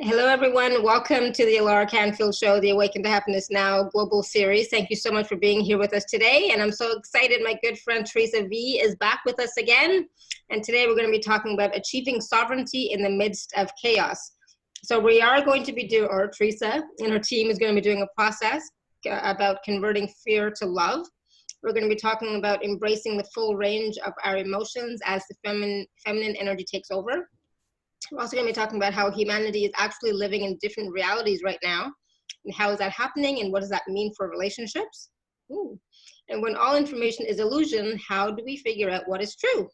Hello, everyone. Welcome to the Alara Canfield Show, the Awaken to Happiness Now global series. Thank you so much for being here with us today. And I'm so excited. My good friend Theresa Vee is back with us again. And today we're going to be talking about achieving sovereignty in the midst of chaos. So we are going to be doing, or Theresa and her team is going to be doing a process about converting fear to love. We're going to be talking about embracing the full range of our emotions as the feminine energy takes over. We're also going to be talking about how humanity is actually living in different realities right now, and how is that happening, and what does that mean for relationships? Ooh. And when all information is illusion, how do we figure out what is true?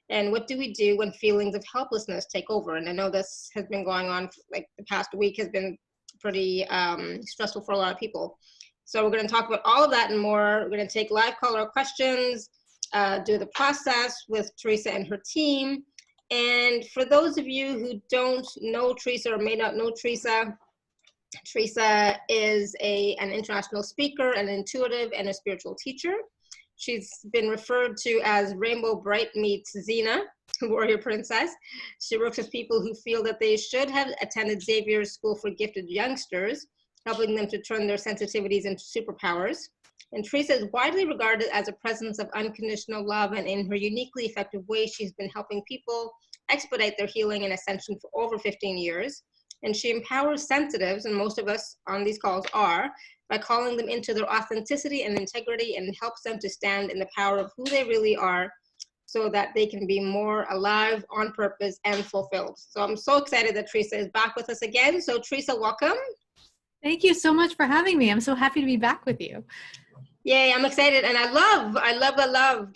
And what do we do when feelings of helplessness take over? And I know this has been going on, like the past week has been pretty stressful for a lot of people. So we're going to talk about all of that and more. We're going to take live caller questions, do the process with Theresa and her team. And for those of you who don't know Theresa or may not know Theresa, Theresa is an international speaker, an intuitive, and a spiritual teacher. She's been referred to as Rainbow Bright meets Xena, Warrior Princess. She works with people who feel that they should have attended Xavier's School for Gifted Youngsters, helping them to turn their sensitivities into superpowers. And Theresa is widely regarded as a presence of unconditional love, and in her uniquely effective way, she's been helping people expedite their healing and ascension for over 15 years. And she empowers sensitives, and most of us on these calls are, by calling them into their authenticity and integrity, and helps them to stand in the power of who they really are so that they can be more alive, on purpose, and fulfilled. So I'm so excited that Theresa is back with us again. So Theresa, welcome. Thank you so much for having me. I'm so happy to be back with you. Yay, I'm excited, and I love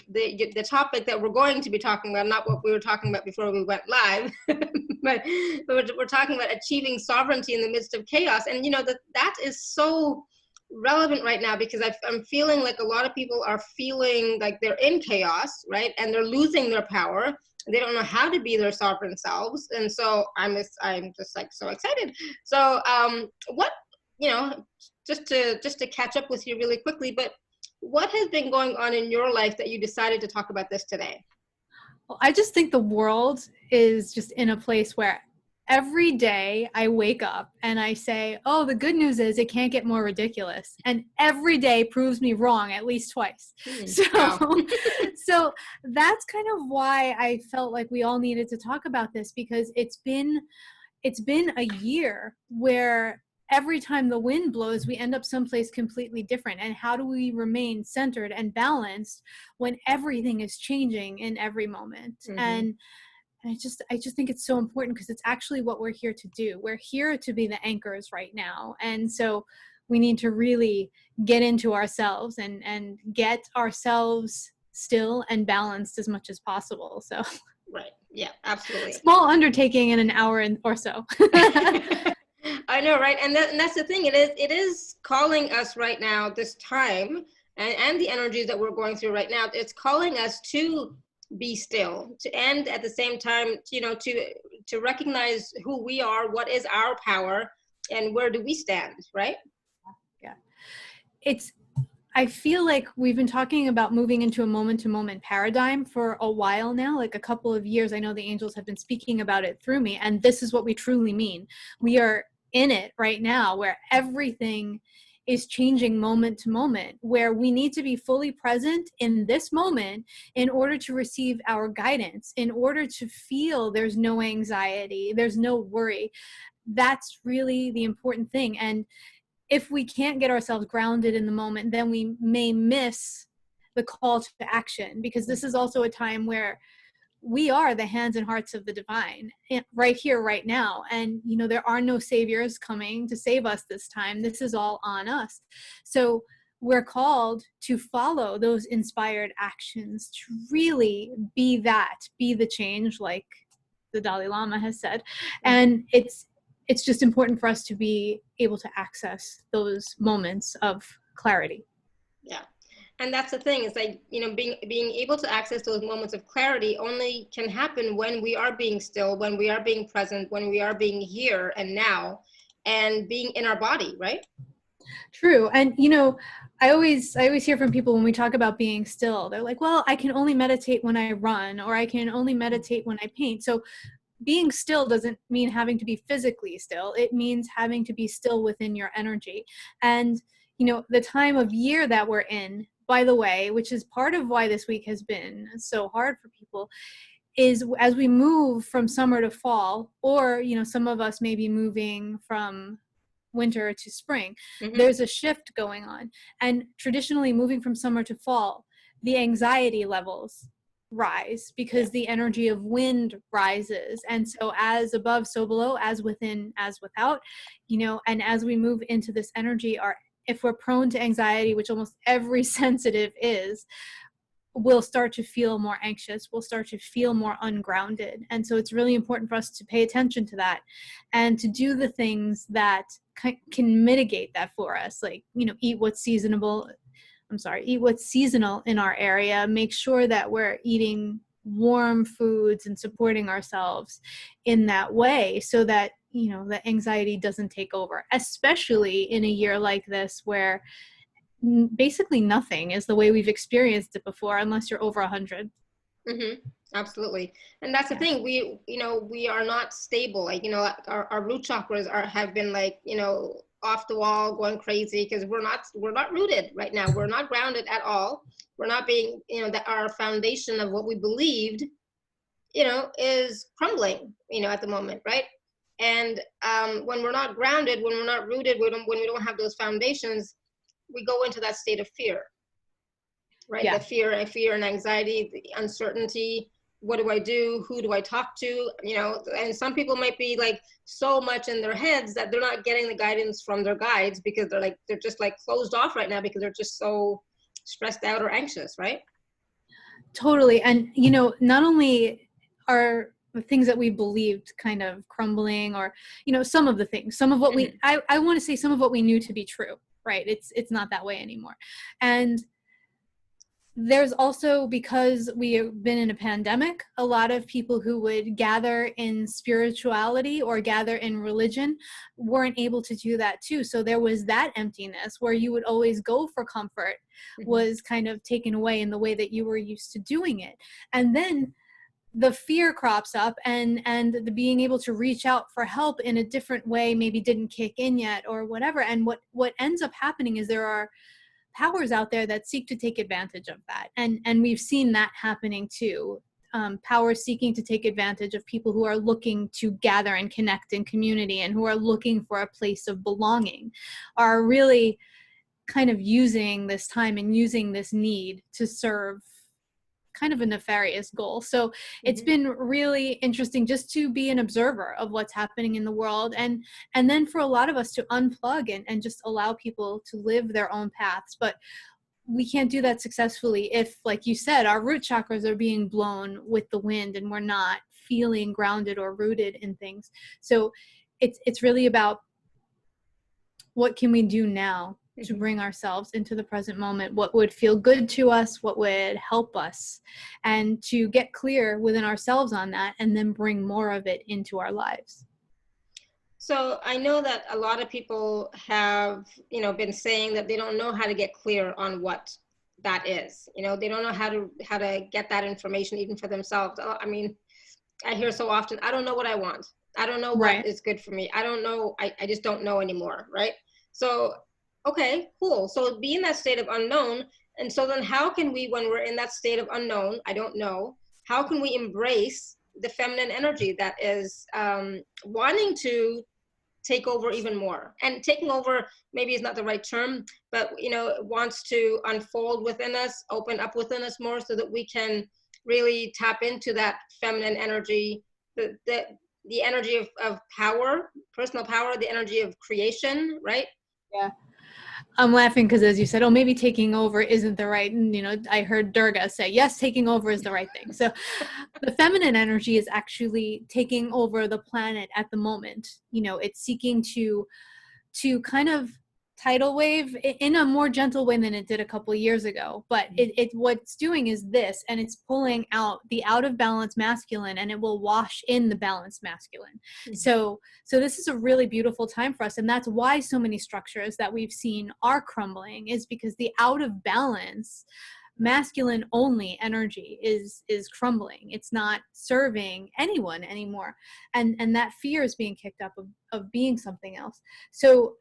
the topic that we're going to be talking about, not what we were talking about before we went live, but we're talking about achieving sovereignty in the midst of chaos. And you know, that is so relevant right now, because I'm feeling like a lot of people are feeling like they're in chaos, right? And they're losing their power. They don't know how to be their sovereign selves. And so I'm just like so excited. So just to catch up with you really quickly, but what has been going on in your life that you decided to talk about this today? Well, I just think the world is just in a place where every day I wake up and I say, oh, the good news is it can't get more ridiculous. And every day proves me wrong at least twice. So that's kind of why I felt like we all needed to talk about this, because it's been a year where every time the wind blows, we end up someplace completely different. And how do we remain centered and balanced when everything is changing in every moment? Mm-hmm. And I just think it's so important, because it's actually what we're here to do. We're here to be the anchors right now. And so we need to really get into ourselves and get ourselves still and balanced as much as possible. So right. Yeah, absolutely. Small undertaking in an hour or so. I know, right? And that's the thing. It is calling us right now, this time, and the energies that we're going through right now. It's calling us to be still, and at the same time, to recognize who we are, what is our power, and where do we stand, right? Yeah. I feel like we've been talking about moving into a moment-to-moment paradigm for a while now, like a couple of years. I know the angels have been speaking about it through me, and this is what we truly mean. We are in it right now, where everything is changing moment to moment, where we need to be fully present in this moment in order to receive our guidance, in order to feel there's no anxiety, there's no worry. That's really the important thing. And if we can't get ourselves grounded in the moment, then we may miss the call to action, because this is also a time where we are the hands and hearts of the divine right here, right now. And, there are no saviors coming to save us this time. This is all on us. So we're called to follow those inspired actions, to really be the change, like the Dalai Lama has said. And it's just important for us to be able to access those moments of clarity. Yeah. And that's the thing, is like, being able to access those moments of clarity only can happen when we are being still, when we are being present, when we are being here and now, and being in our body, right? True. And, I always hear from people when we talk about being still, they're like, well, I can only meditate when I run, or I can only meditate when I paint. So being still doesn't mean having to be physically still. It means having to be still within your energy. And, you know, the time of year that we're in, by the way, which is part of why this week has been so hard for people, is as we move from summer to fall, or, you know, some of us may be moving from winter to spring, there's a shift going on. And traditionally, moving from summer to fall, the anxiety levels rise because the energy of wind rises. And so as above, so below, as within, as without, you know, and as we move into this energy, if we're prone to anxiety, which almost every sensitive is, we'll start to feel more anxious, we'll start to feel more ungrounded. And so it's really important for us to pay attention to that and to do the things that can mitigate that for us, like, you know, eat what's seasonal in our area, make sure that we're eating warm foods and supporting ourselves in that way, so that, you know, the anxiety doesn't take over, especially in a year like this where basically nothing is the way we've experienced it before, unless you're over 100. Absolutely. And that's the thing, we are not stable. Like, you know, our root chakras have been, like, you know, off the wall, going crazy, because we're not rooted right now. We're not grounded at all. We're not being, you know, that our foundation of what we believed, you know, is crumbling, you know, at the moment, right? And when we're not grounded, when we're not rooted, when we don't have those foundations, we go into that state of fear, right? The fear and anxiety, the uncertainty. What do I do? Who do I talk to? You know, and some people might be like so much in their heads that they're not getting the guidance from their guides, because they're just like closed off right now, because they're just so stressed out or anxious, right? Totally. And, you know, not only are the things that we believed kind of crumbling, or, you know, some of the things, some of what I want to say some of what we knew to be true, right? It's not that way anymore. And there's also, because we have been in a pandemic, a lot of people who would gather in spirituality or gather in religion weren't able to do that too. So there was that emptiness where you would always go for comfort, was kind of taken away in the way that you were used to doing it. And then the fear crops up, and the being able to reach out for help in a different way maybe didn't kick in yet, or whatever. And what ends up happening is there are powers out there that seek to take advantage of that. And we've seen that happening too. Powers seeking to take advantage of people who are looking to gather and connect in community, and who are looking for a place of belonging, are really kind of using this time and using this need to serve kind of a nefarious goal. So it's been really interesting just to be an observer of what's happening in the world, and then for a lot of us to unplug and just allow people to live their own paths. But we can't do that successfully if, like you said, our root chakras are being blown with the wind and we're not feeling grounded or rooted in things. So it's really about what can we do now to bring ourselves into the present moment, what would feel good to us, what would help us, and to get clear within ourselves on that, and then bring more of it into our lives. So I know that a lot of people have, you know, been saying that they don't know how to get clear on what that is. You know, they don't know how to get that information even for themselves. I mean, I hear so often, I don't know what I want. I don't know what is good for me. I don't know. I just don't know anymore. Right. So, okay, cool. So be in that state of unknown. And so then how can we, when we're in that state of unknown, I don't know, how can we embrace the feminine energy that is wanting to take over even more? And taking over maybe is not the right term, but, you know, it wants to unfold within us, open up within us more, so that we can really tap into that feminine energy, the energy of power, personal power, the energy of creation, right? Yeah. I'm laughing because, as you said, maybe taking over isn't the right, you know, I heard Durga say, yes, taking over is the right thing. So the feminine energy is actually taking over the planet at the moment. You know, it's seeking to kind of tidal wave in a more gentle way than it did a couple of years ago. But it what's doing is this, and it's pulling out the out of balance masculine, and it will wash in the balanced masculine. So this is a really beautiful time for us. And that's why so many structures that we've seen are crumbling, is because the out of balance masculine only energy is crumbling. It's not serving anyone anymore. And that fear is being kicked up of being something else. So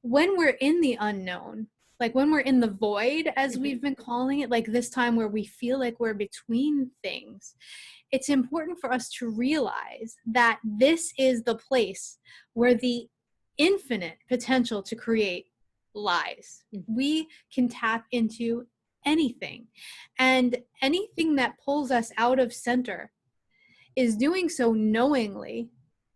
when we're in the unknown, like when we're in the void, as we've been calling it, like this time where we feel like we're between things, it's important for us to realize that this is the place where the infinite potential to create lies. We can tap into anything, and anything that pulls us out of center is doing so knowingly,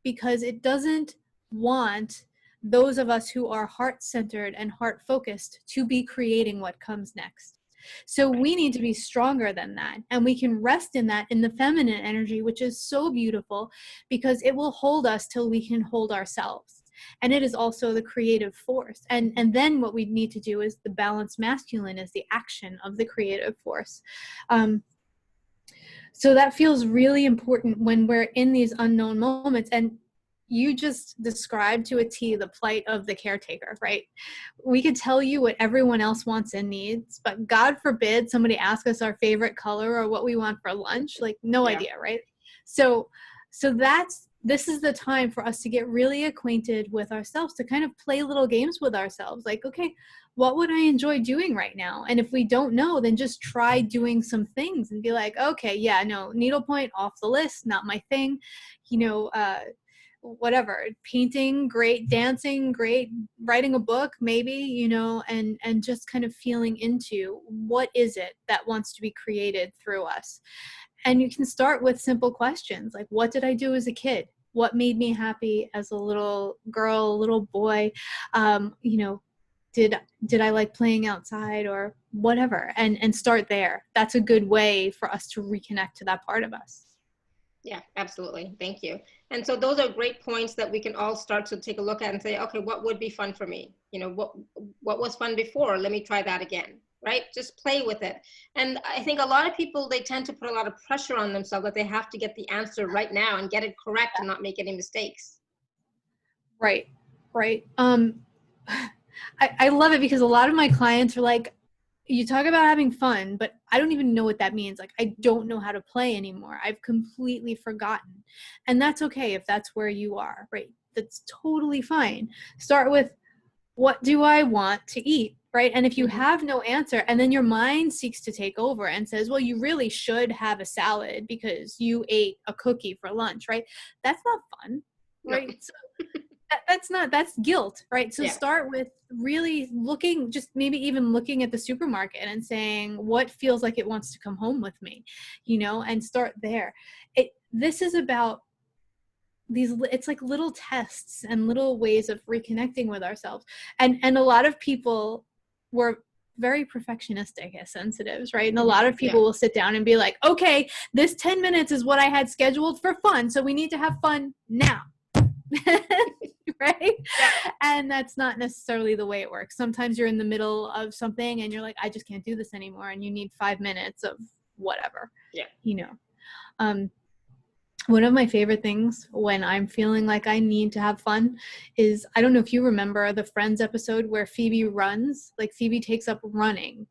because it doesn't want those of us who are heart-centered and heart-focused to be creating what comes next. So we need to be stronger than that, and we can rest in that, in the feminine energy, which is so beautiful because it will hold us till we can hold ourselves. And it is also the creative force. And then what we need to do is the balanced masculine is the action of the creative force. So that feels really important when we're in these unknown moments. And you just described to a T the plight of the caretaker, right? We could tell you what everyone else wants and needs, but God forbid somebody ask us our favorite color or what we want for lunch. Like, no idea, right? So this is the time for us to get really acquainted with ourselves, to kind of play little games with ourselves. Like, okay, what would I enjoy doing right now? And if we don't know, then just try doing some things and be like, okay, yeah, no, needlepoint off the list, not my thing. Whatever, painting, great, dancing, great, writing a book, maybe, and just kind of feeling into what is it that wants to be created through us. And you can start with simple questions like, what did I do as a kid? What made me happy as a little girl, a little boy? Did I like playing outside or whatever? And start there. That's a good way for us to reconnect to that part of us. Yeah, absolutely. Thank you. And so those are great points that we can all start to take a look at and say, okay, what would be fun for me? What was fun before? Let me try that again, right? Just play with it. And I think a lot of people, they tend to put a lot of pressure on themselves that they have to get the answer right now and get it correct and not make any mistakes. Right. I love it because a lot of my clients are like, you talk about having fun, but I don't even know what that means. Like, I don't know how to play anymore. I've completely forgotten. And that's okay if that's where you are, right? That's totally fine. Start with, what do I want to eat, right? And if you have no answer, and then your mind seeks to take over and says, well, you really should have a salad because you ate a cookie for lunch, right? That's not fun, right? No. So that's guilt, right? So start with really looking, just maybe even looking at the supermarket and saying, what feels like it wants to come home with me, and start there. This is about it's like little tests and little ways of reconnecting with ourselves. And a lot of people were very perfectionistic as sensitives, right? And a lot of people will sit down and be like, okay, this 10 minutes is what I had scheduled for fun, so we need to have fun now. Right? Yeah. And that's not necessarily the way it works. Sometimes you're in the middle of something and you're like, I just can't do this anymore, and you need 5 minutes of whatever. One of my favorite things when I'm feeling like I need to have fun is, I don't know if you remember the Friends episode where Phoebe runs, like Phoebe takes up running,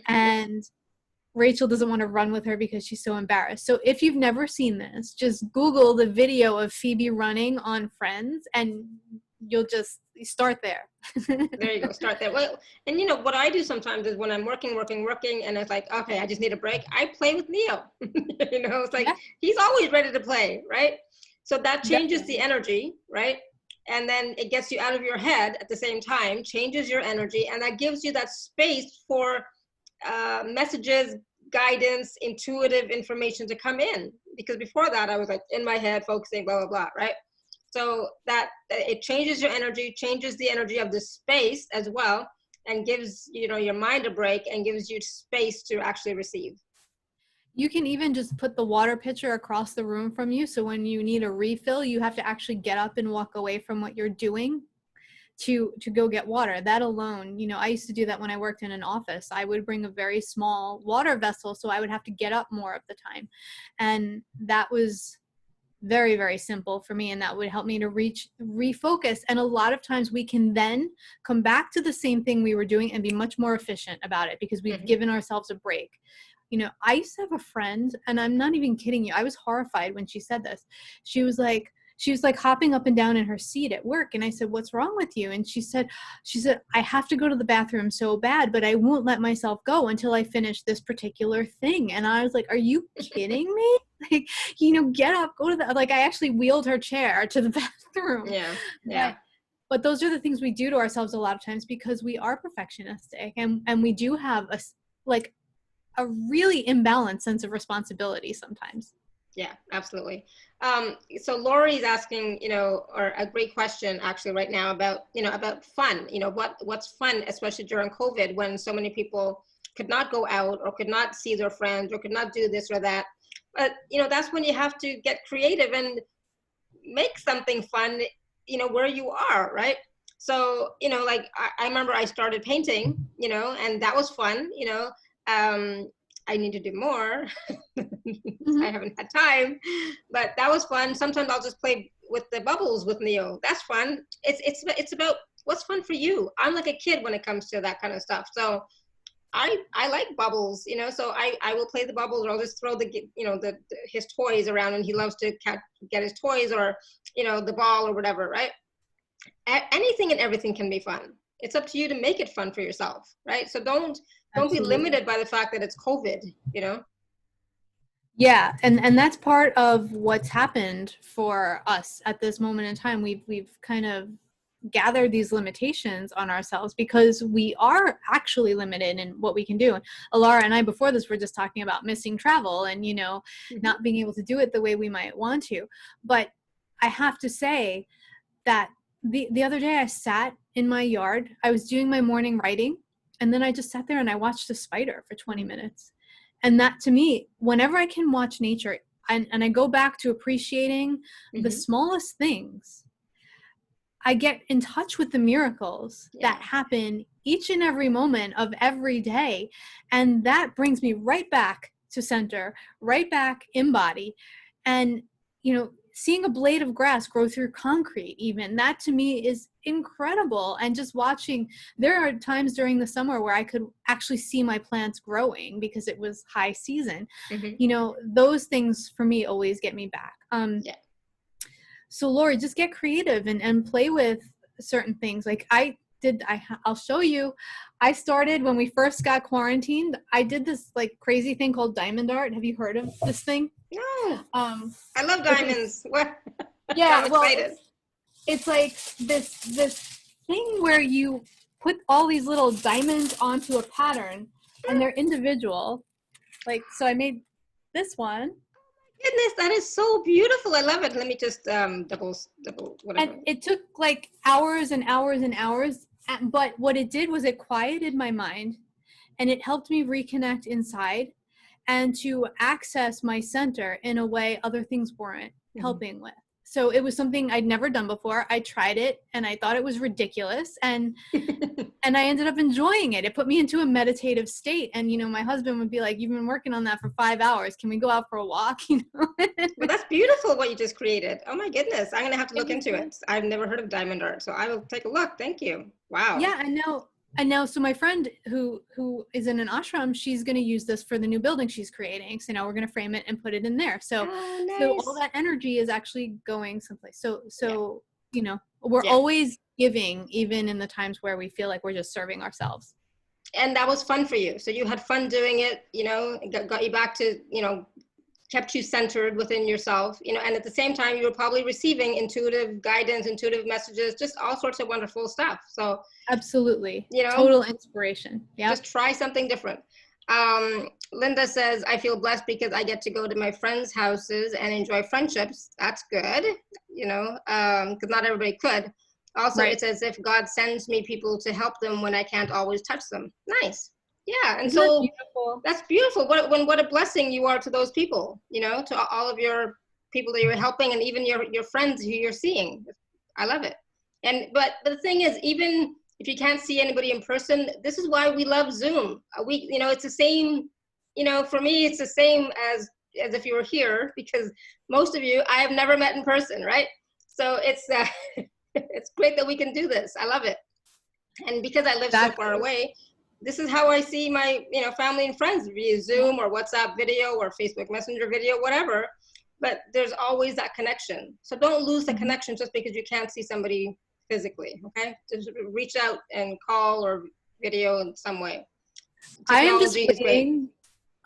and Rachel doesn't want to run with her because she's so embarrassed. So if you've never seen this, just Google the video of Phoebe running on Friends and you'll just start there. There you go. Start there. Well, and what I do sometimes is when I'm working, and it's like, okay, I just need a break. I play with Neo. It's like, he's always ready to play, right? So that changes the energy, right? And then it gets you out of your head at the same time, changes your energy, and that gives you that space for messages, guidance, intuitive information to come in. Because before that, I was like in my head, focusing, blah, blah, blah, right? So that it changes your energy, changes the energy of the space as well, and gives your mind a break and gives you space to actually receive. You can even just put the water pitcher across the room from you, so when you need a refill, you have to actually get up and walk away from what you're doing to go get water. That alone, I used to do that when I worked in an office. I would bring a very small water vessel, so I would have to get up more of the time. And that was very, very simple for me, and that would help me to refocus. And a lot of times we can then come back to the same thing we were doing and be much more efficient about it because we've given ourselves a break. You know, I used to have a friend, and I'm not even kidding you, I was horrified when she said this. She was like hopping up and down in her seat at work. And I said, "What's wrong with you?" And she said, "I have to go to the bathroom so bad, but I won't let myself go until I finish this particular thing." And I was like, "Are you kidding me?" Like, you know, get up, go to the, like, I actually wheeled her chair to the bathroom. Yeah. Yeah. But those are the things we do to ourselves a lot of times because we are perfectionistic, and we do have a really imbalanced sense of responsibility sometimes. Yeah, absolutely. So Lori's asking, or a great question actually right now about fun, what's fun, especially during COVID when so many people could not go out or could not see their friends or could not do this or that. But, that's when you have to get creative and make something fun, where you are, right? So, like I remember I started painting, and that was fun, I need to do more. I haven't had time, but that was fun. Sometimes I'll just play with the bubbles with Neo. That's fun. It's about what's fun for you. I'm like a kid when it comes to that kind of stuff. So I like bubbles, so I will play the bubbles, or I'll just throw his toys around, and he loves to get his toys, or, the ball or whatever, right? Anything and everything can be fun. It's up to you to make it fun for yourself, right? So don't be limited by the fact that it's COVID, Yeah, and that's part of what's happened for us at this moment in time. We've kind of gathered these limitations on ourselves because we are actually limited in what we can do. And Alara and I before this were just talking about missing travel and, not being able to do it the way we might want to. But I have to say that the other day I sat in my yard, I was doing my morning writing, and then I just sat there and I watched a spider for 20 minutes. And that, to me, whenever I can watch nature and I go back to appreciating the smallest things, I get in touch with the miracles that happen each and every moment of every day. And that brings me right back to center, right back in body. And, seeing a blade of grass grow through concrete, even, that to me is incredible. And just watching, there are times during the summer where I could actually see my plants growing because it was high season. Those things for me always get me back. So Lori, just get creative and play with certain things. Like I'll show you. I started when we first got quarantined. I did this like crazy thing called diamond art. Have you heard of this thing? No. I love diamonds. What? Yeah, well, it's like this thing where you put all these little diamonds onto a pattern, and they're individual. Like, so I made this one. Goodness, that is so beautiful. I love it. Let me just double whatever. And it took like hours and hours and hours, but what it did was it quieted my mind, and it helped me reconnect inside and to access my center in a way other things weren't helping with. So it was something I'd never done before. I tried it and I thought it was ridiculous, and and I ended up enjoying it. It put me into a meditative state. And, my husband would be like, "You've been working on that for 5 hours. Can we go out for a walk?" Well, that's beautiful what you just created. Oh my goodness. I'm going to have to look into it. I've never heard of diamond art, so I will take a look. Thank you. Wow. Yeah, I know. So my friend who is in an ashram, she's going to use this for the new building she's creating. So now we're going to frame it and put it in there. So, nice. So all that energy is actually going someplace. So we're always giving, even in the times where we feel like we're just serving ourselves. And that was fun for you. So you had fun doing it, got you back to, kept you centered within yourself, and at the same time, you were probably receiving intuitive guidance, intuitive messages, just all sorts of wonderful stuff. So absolutely, total inspiration. Yeah. Just try something different. Linda says, I feel blessed because I get to go to my friends' houses and enjoy friendships. That's good, because not everybody could. Also, It's as if God sends me people to help them when I can't always touch them. Nice. Yeah, and so beautiful? That's beautiful. What a blessing you are to those people, to all of your people that you're helping, and even your friends who you're seeing. I love it. But the thing is, even if you can't see anybody in person, this is why we love Zoom. It's the same, for me, it's the same as as if you were here, because most of you I have never met in person, right? So it's it's great that we can do this. I love it. And because I live so far away, this is how I see my, family and friends via Zoom or WhatsApp video or Facebook Messenger video, whatever. But there's always that connection. So don't lose the connection just because you can't see somebody physically, okay? Just reach out and call or video in some way. Technology is great.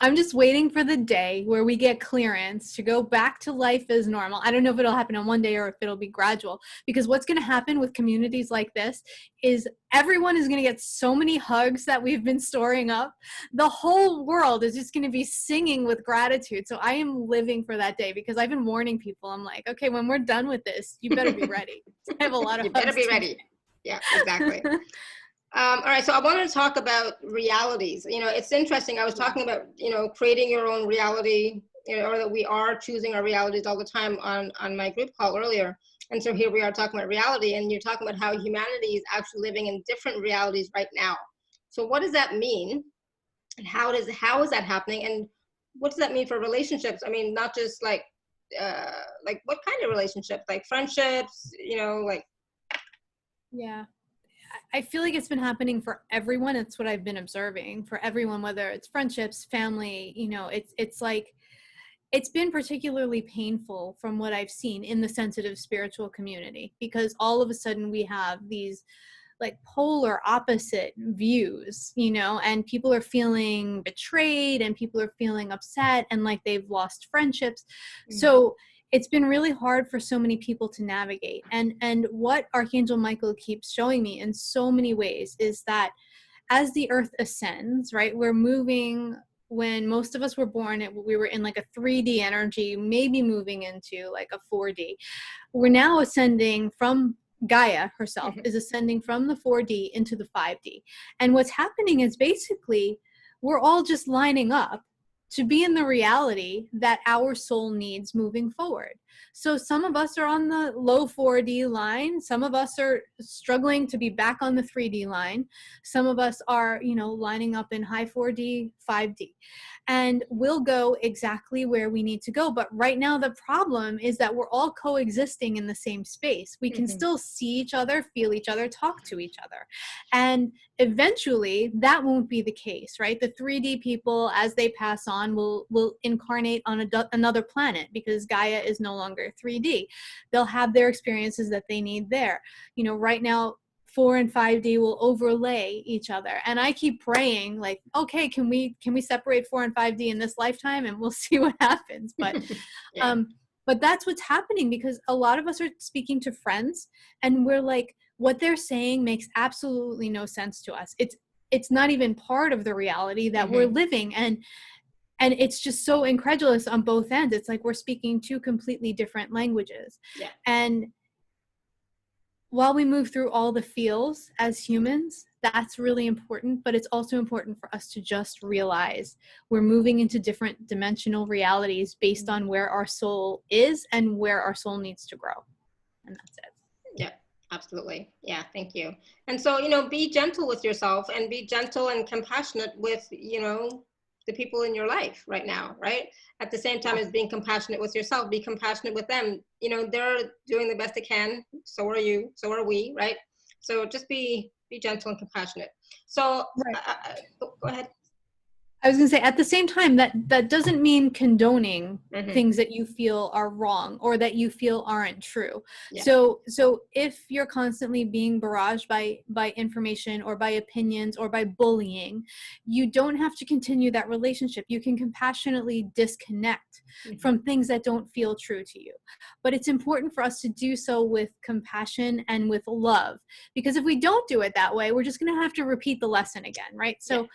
I'm just waiting for the day where we get clearance to go back to life as normal. I don't know if it'll happen on one day or if it'll be gradual, because what's going to happen with communities like this is everyone is going to get so many hugs that we've been storing up. The whole world is just going to be singing with gratitude. So I am living for that day, because I've been warning people. I'm like, okay, when we're done with this, you better be ready. I have a lot of You better be ready. Yeah, exactly. All right, so I wanted to talk about realities. It's interesting. I was talking about, creating your own reality, or that we are choosing our realities all the time on my group call earlier. And so here we are talking about reality, and you're talking about how humanity is actually living in different realities right now. So what does that mean? And how is that happening? And what does that mean for relationships? I mean, not just like what kind of relationships? Like friendships, like. Yeah. I feel like it's been happening for everyone. It's what I've been observing for everyone, whether it's friendships, family, it's like, it's been particularly painful from what I've seen in the sensitive spiritual community, because all of a sudden we have these like polar opposite views, and people are feeling betrayed and people are feeling upset and like they've lost friendships. So it's been really hard for so many people to navigate. And what Archangel Michael keeps showing me in so many ways is that as the earth ascends, right, we're moving. When most of us were born, we were in like a 3D energy, maybe moving into like a 4D. We're now ascending from Gaia herself is ascending from the 4D into the 5D. And what's happening is basically we're all just lining up to be in the reality that our soul needs moving forward. So some of us are on the low 4D line. Some of us are struggling to be back on the 3D line. Some of us are, lining up in high 4D, 5D. And we'll go exactly where we need to go. But right now, the problem is that we're all coexisting in the same space. We can still see each other, feel each other, talk to each other. And eventually, that won't be the case, right? The 3D people, as they pass on, will incarnate on another planet, because Gaia is no longer 3D. They'll have their experiences that they need there. Right now, 4 and 5D will overlay each other. And I keep praying like, okay, can we separate 4 and 5D in this lifetime, and we'll see what happens. But, but that's what's happening, because a lot of us are speaking to friends and we're like, what they're saying makes absolutely no sense to us. It's not even part of the reality that we're living. And it's just so incredulous on both ends. It's like we're speaking two completely different languages. Yeah. And while we move through all the feels as humans, that's really important, but it's also important for us to just realize we're moving into different dimensional realities based on where our soul is and where our soul needs to grow. And that's it. Yeah, absolutely. Yeah, thank you. And so, be gentle with yourself and be gentle and compassionate with, the people in your life right now, right? At the same time as being compassionate with yourself, be compassionate with them. They're doing the best they can. So are you, so are we, right? So just be gentle and compassionate. So go ahead. I was going to say, at the same time, that doesn't mean condoning things that you feel are wrong or that you feel aren't true. Yeah. So if you're constantly being barraged by information or by opinions or by bullying, you don't have to continue that relationship. You can compassionately disconnect from things that don't feel true to you. But it's important for us to do so with compassion and with love, because if we don't do it that way, we're just going to have to repeat the lesson again, right? So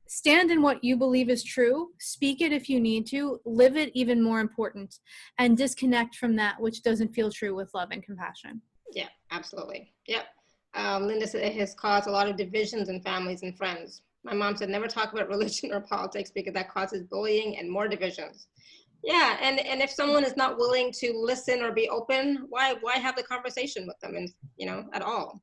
stand in what you believe is true, speak it if you need to, live it even more important, and disconnect from that which doesn't feel true with love and compassion. Yeah, absolutely. Yep. Linda said it has caused a lot of divisions in families and friends. My mom said never talk about religion or politics because that causes bullying and more divisions. Yeah, and if someone is not willing to listen or be open, why have the conversation with them, and at all?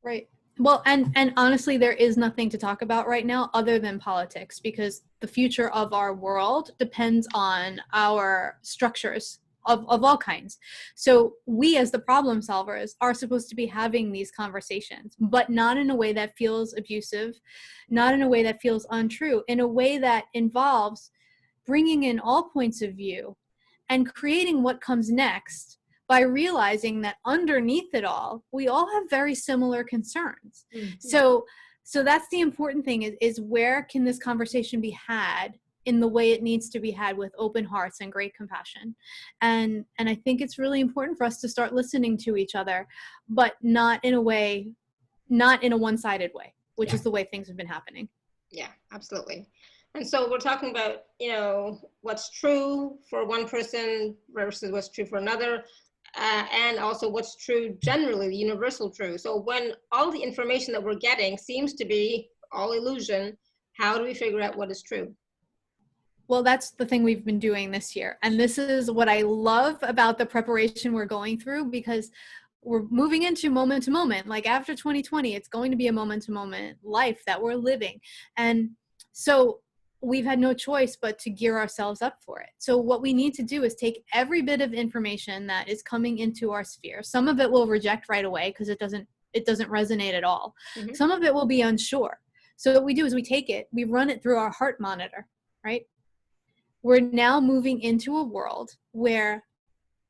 Right. Well, and honestly, there is nothing to talk about right now other than politics, because the future of our world depends on our structures of all kinds. So we, as the problem solvers, are supposed to be having these conversations, but not in a way that feels abusive, not in a way that feels untrue, in a way that involves bringing in all points of view and creating what comes next, by realizing that underneath it all, we all have very similar concerns. Mm-hmm. So that's the important thing, is where can this conversation be had in the way it needs to be had, with open hearts and great compassion. And I think it's really important for us to start listening to each other, but not in a one-sided way, which is the way things have been happening. Yeah, absolutely. And so we're talking about, what's true for one person versus what's true for another, and also what's true generally, the universal truth. So when all the information that we're getting seems to be all illusion, how do we figure out what is true? Well, that's the thing we've been doing this year. And this is what I love about the preparation we're going through, because we're moving into moment to moment. Like after 2020, it's going to be a moment to moment life that we're living. And so we've had no choice but to gear ourselves up for it. So what we need to do is take every bit of information that is coming into our sphere. Some of it we'll reject right away because it doesn't resonate at all. Mm-hmm. Some of it will be unsure. So what we do is we take it, we run it through our heart monitor, right? We're now moving into a world where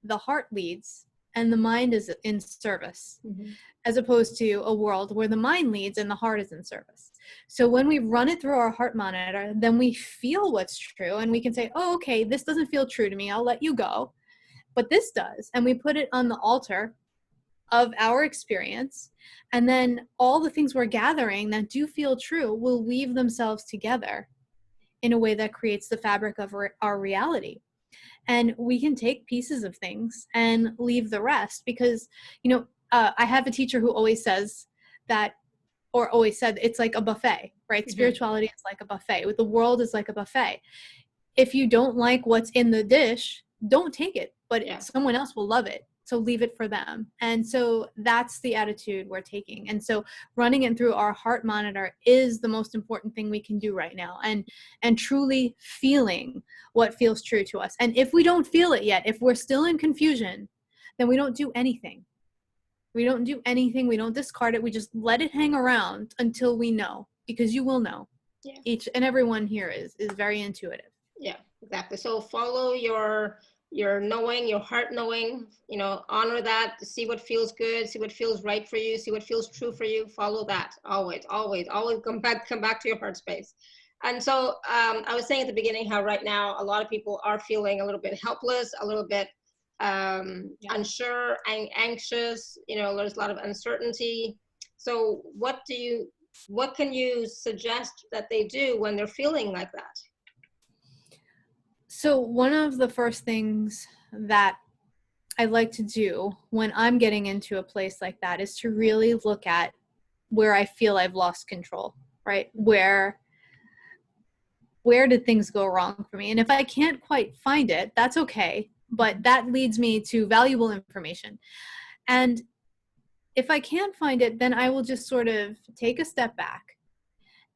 the heart leads and the mind is in service, Mm-hmm. as opposed to a world where the mind leads and the heart is in service. So when we run it through our heart monitor, then we feel what's true, and we can say, oh, okay, this doesn't feel true to me, I'll let you go, but this does. And we put it on the altar of our experience, and then all the things we're gathering that do feel true will weave themselves together in a way that creates the fabric of our reality. And we can take pieces of things and leave the rest, because, I have a teacher who always says that, or always said, it's like a buffet, right? Mm-hmm. Spirituality is like a buffet. The world is like a buffet. If you don't like what's in the dish, don't take it, but someone else will love it. So leave it for them. And so that's the attitude we're taking. And so running it through our heart monitor is the most important thing we can do right now. And truly feeling what feels true to us. And if we don't feel it yet, if we're still in confusion, then we don't do anything. We don't do anything. We don't discard it. We just let it hang around until we know, because you will know. Yeah. Each and everyone here is very intuitive. Yeah, exactly. So follow your knowing, your heart knowing, honor that, see what feels good, see what feels right for you, see what feels true for you. Follow that always come back to your heart space. And so I was saying at the beginning how right now a lot of people are feeling a little bit helpless, a little bit unsure and anxious. There's a lot of uncertainty. So what can you suggest that they do when they're feeling like that? So one of the first things that I like to do when I'm getting into a place like that is to really look at where I feel I've lost control, right? Where did things go wrong for me? And if I can't quite find it, that's okay. But that leads me to valuable information. And if I can't find it, then I will just sort of take a step back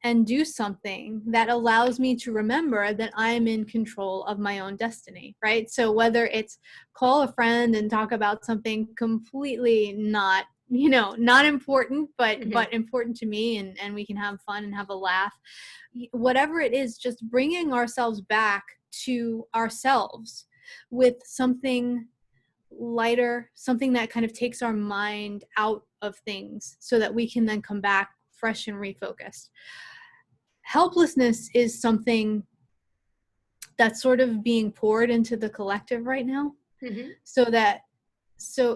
and do something that allows me to remember that I'm in control of my own destiny, right? So whether it's call a friend and talk about something completely not important, but mm-hmm. but important to me, and we can have fun and have a laugh. Whatever it is, just bringing ourselves back to ourselves with something lighter, something that kind of takes our mind out of things so that we can then come back fresh and refocused. Helplessness is something that's sort of being poured into the collective right now. Mm-hmm. So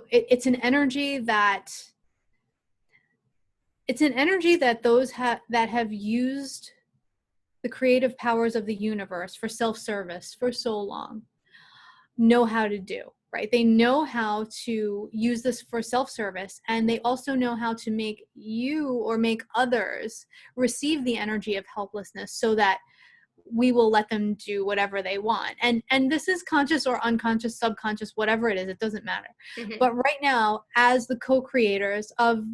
it's an energy that those that have used the creative powers of the universe for self-service for so long know how to do, right? They know how to use this for self-service, and they also know how to make you or make others receive the energy of helplessness so that we will let them do whatever they want. And this is conscious or unconscious, subconscious, whatever it is, it doesn't matter. Mm-hmm. But right now, as the co-creators of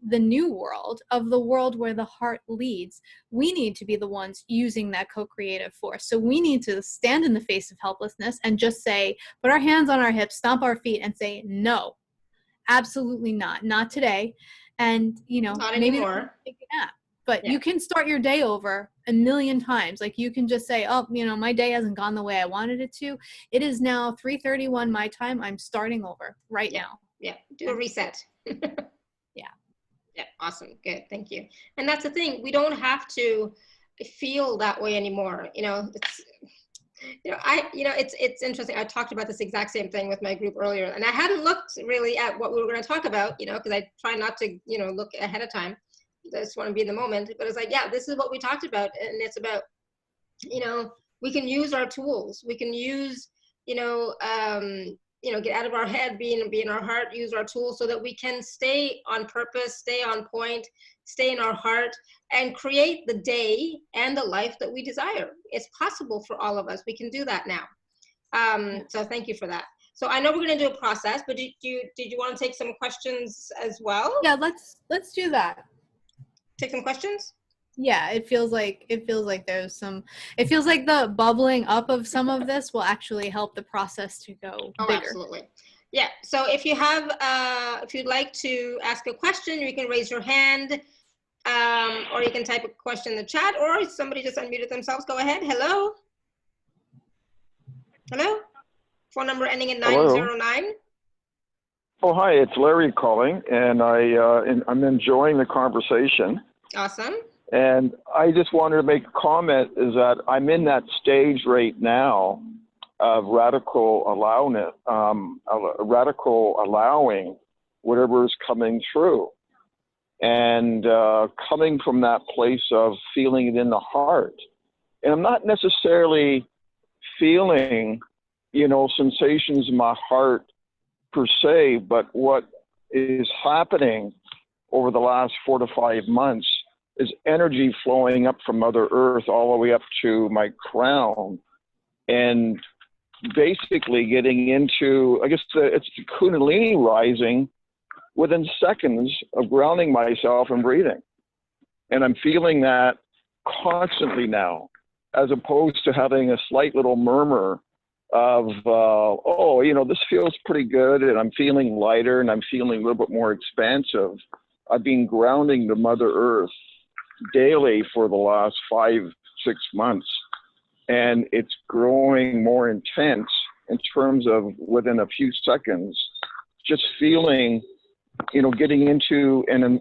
the new world, of the world where the heart leads, we need to be the ones using that co-creative force. So we need to stand in the face of helplessness and just say, put our hands on our hips, stomp our feet, and say, no, absolutely not today. And, you know, Not maybe anymore. take a nap. But Yeah. you can start your day over a million times. Like, you can just say, oh, you know, my day hasn't gone the way I wanted it to. It is now 3:31 my time. I'm starting over right now. Yeah. Do a reset. Yeah. Yeah. Awesome. Good. Thank you. And that's the thing. We don't have to feel that way anymore. You know, it's interesting. I talked about this exact same thing with my group earlier, and I hadn't looked really at what we were going to talk about, you know, because I try not to, you know, look ahead of time. I just want to be in the moment. But it's like, yeah, this is what we talked about, and it's about, you know, we can use our tools. We can use, get out of our head, be in our heart, use our tools so that we can stay on purpose, stay on point, stay in our heart, and create the day and the life that we desire. It's possible for all of us. We can do that now. So thank you for that. So I know we're going to do a process, but did you want to take some questions as well? Yeah, let's do that. Take some questions? Yeah, it feels like there's some, it feels like the bubbling up of some of this will actually help the process to go bigger. Absolutely. Yeah. So if you have, if you'd like to ask a question, you can raise your hand, or you can type a question in the chat, or somebody just unmuted themselves. Go ahead. Hello. Hello. Phone number ending in 909. Oh, hi. It's Larry calling, and I'm enjoying the conversation. Awesome. And I just wanted to make a comment is that I'm in that stage right now of radical allowing whatever is coming through. And coming from that place of feeling it in the heart. And I'm not necessarily feeling, you know, sensations in my heart per se, but what is happening over the last 4 to 5 months is energy flowing up from Mother Earth all the way up to my crown, and basically getting into, I guess it's the Kundalini rising within seconds of grounding myself and breathing. And I'm feeling that constantly now, as opposed to having a slight little murmur of, oh, you know, this feels pretty good, and I'm feeling lighter, and I'm feeling a little bit more expansive. I've been grounding to Mother Earth daily for the last 5-6 months, and it's growing more intense in terms of within a few seconds, just feeling, you know, getting into an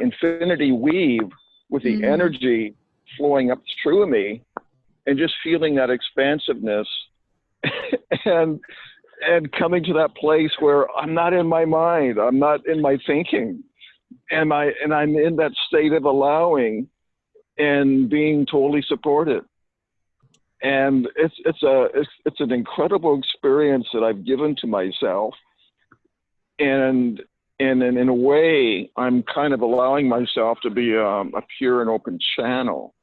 infinity weave with the energy flowing up through me, and just feeling that expansiveness and coming to that place where I'm not in my mind, I'm not in my thinking, and I'm in that state of allowing and being totally supported. And it's an incredible experience that I've given to myself, and in a way, I'm kind of allowing myself to be a pure and open channel,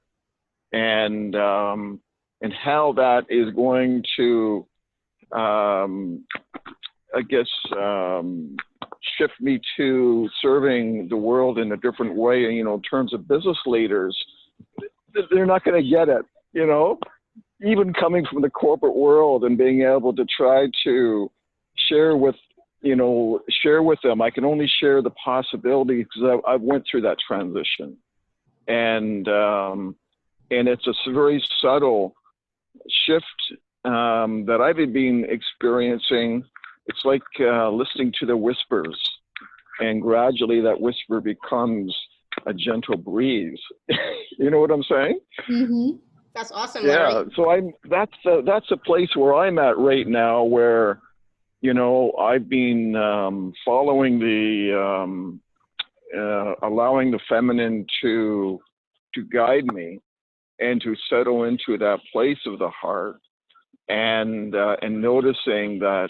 and how that is going to, I guess, shift me to serving the world in a different way. You know, in terms of business leaders, they're not going to get it. You know, even coming from the corporate world and being able to try to share with them. I can only share the possibilities because I went through that transition, and it's a very subtle shift that I've been experiencing. It's like listening to the whispers, and gradually that whisper becomes a gentle breeze. You know what I'm saying? Mm-hmm. That's awesome, yeah, Larry. so that's a place where I'm at right now, where, you know, I've been following the allowing the feminine to guide me and to settle into that place of the heart, and noticing that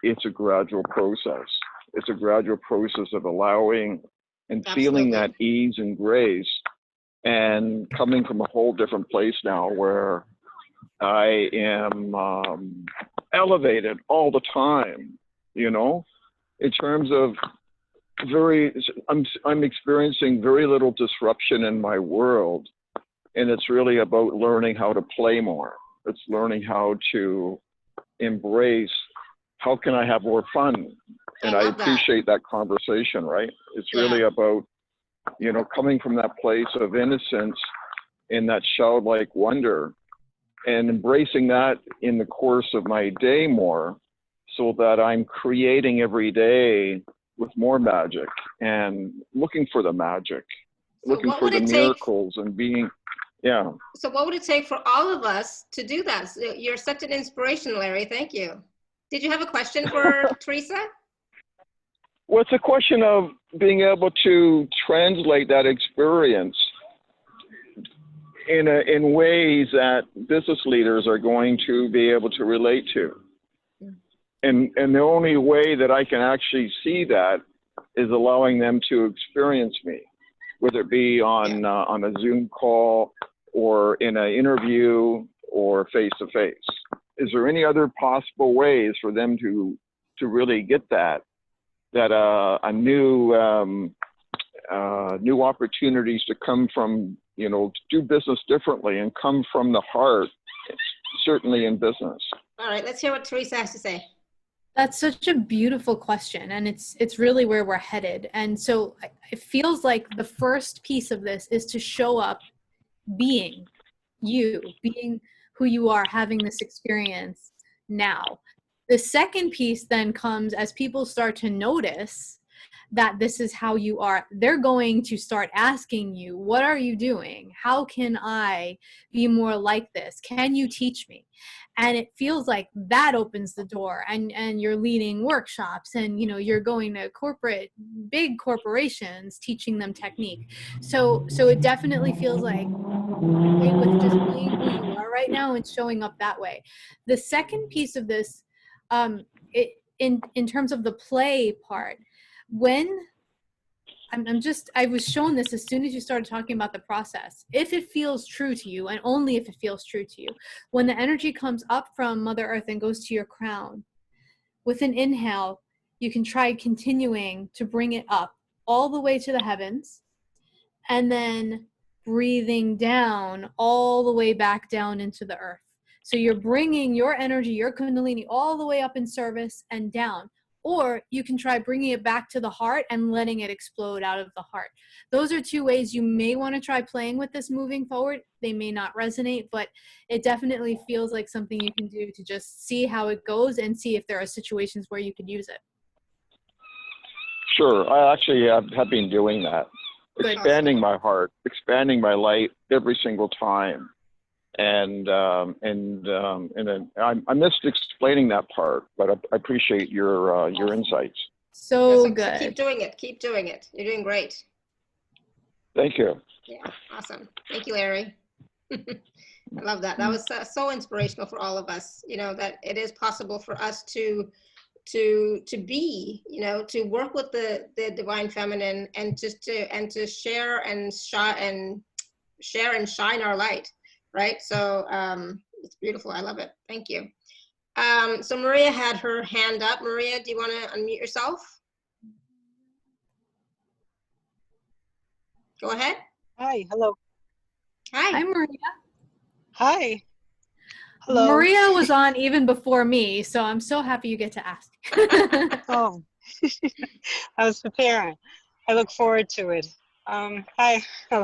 it's a gradual process. It's a gradual process of allowing and feeling that ease and grace, and coming from a whole different place now where I am elevated all the time, you know, in terms of I'm experiencing very little disruption in my world, and it's really about learning how to play more. It's learning how to embrace, how can I have more fun? And I appreciate that conversation, right? It's really about, you know, coming from that place of innocence and that childlike wonder, and embracing that in the course of my day more, so that I'm creating every day with more magic and looking for the magic, looking for the miracles and being, So what would it take for all of us to do that? You're such an inspiration, Larry. Thank you. Did you have a question for Theresa? Well, it's a question of being able to translate that experience in ways that business leaders are going to be able to relate to. And the only way that I can actually see that is allowing them to experience me, whether it be on a Zoom call or in an interview or face-to-face. Is there any other possible ways for them to really get that a new opportunities to come from, you know, to do business differently and come from the heart, certainly in business? All right, let's hear what Theresa has to say. That's such a beautiful question, and it's really where we're headed. And so it feels like the first piece of this is to show up being you, being who you are, having this experience now. The second piece then comes as people start to notice that this is how you are. They're going to start asking you, what are you doing? How can I be more like this? Can you teach me? And it feels like that opens the door, and you're leading workshops, and you know, you're going to big corporations, teaching them technique. So it definitely feels like with just being who you are right now and showing up that way. The second piece of this, in terms of the play part, when I was shown this as soon as you started talking about the process. If it feels true to you, and only if it feels true to you, when the energy comes up from Mother Earth and goes to your crown, with an inhale, you can try continuing to bring it up all the way to the heavens, and then breathing down all the way back down into the earth. So you're bringing your energy, your kundalini, all the way up in service and down. Or you can try bringing it back to the heart and letting it explode out of the heart. Those are two ways you may want to try playing with this moving forward. They may not resonate, but it definitely feels like something you can do to just see how it goes and see if there are situations where you could use it. Sure, I actually have been doing that. Good. Expanding my heart, expanding my light every single time. And I missed explaining that part, but I appreciate your insights. So good. So keep doing it. Keep doing it. You're doing great. Thank you. Yeah, awesome. Thank you, Larry. I love that. That was so inspirational for all of us. You know, that it is possible for us to be, you know, to work with the divine feminine, and just to share and shine our light. Right. So it's beautiful. I love it. Thank you. So Maria had her hand up. Maria, do you want to unmute yourself? Go ahead. Hi. Hello. Hi, Maria. Hi. Hello. Maria was on even before me, so I'm so happy you get to ask. Oh, I was preparing. I look forward to it. Hi. Hello.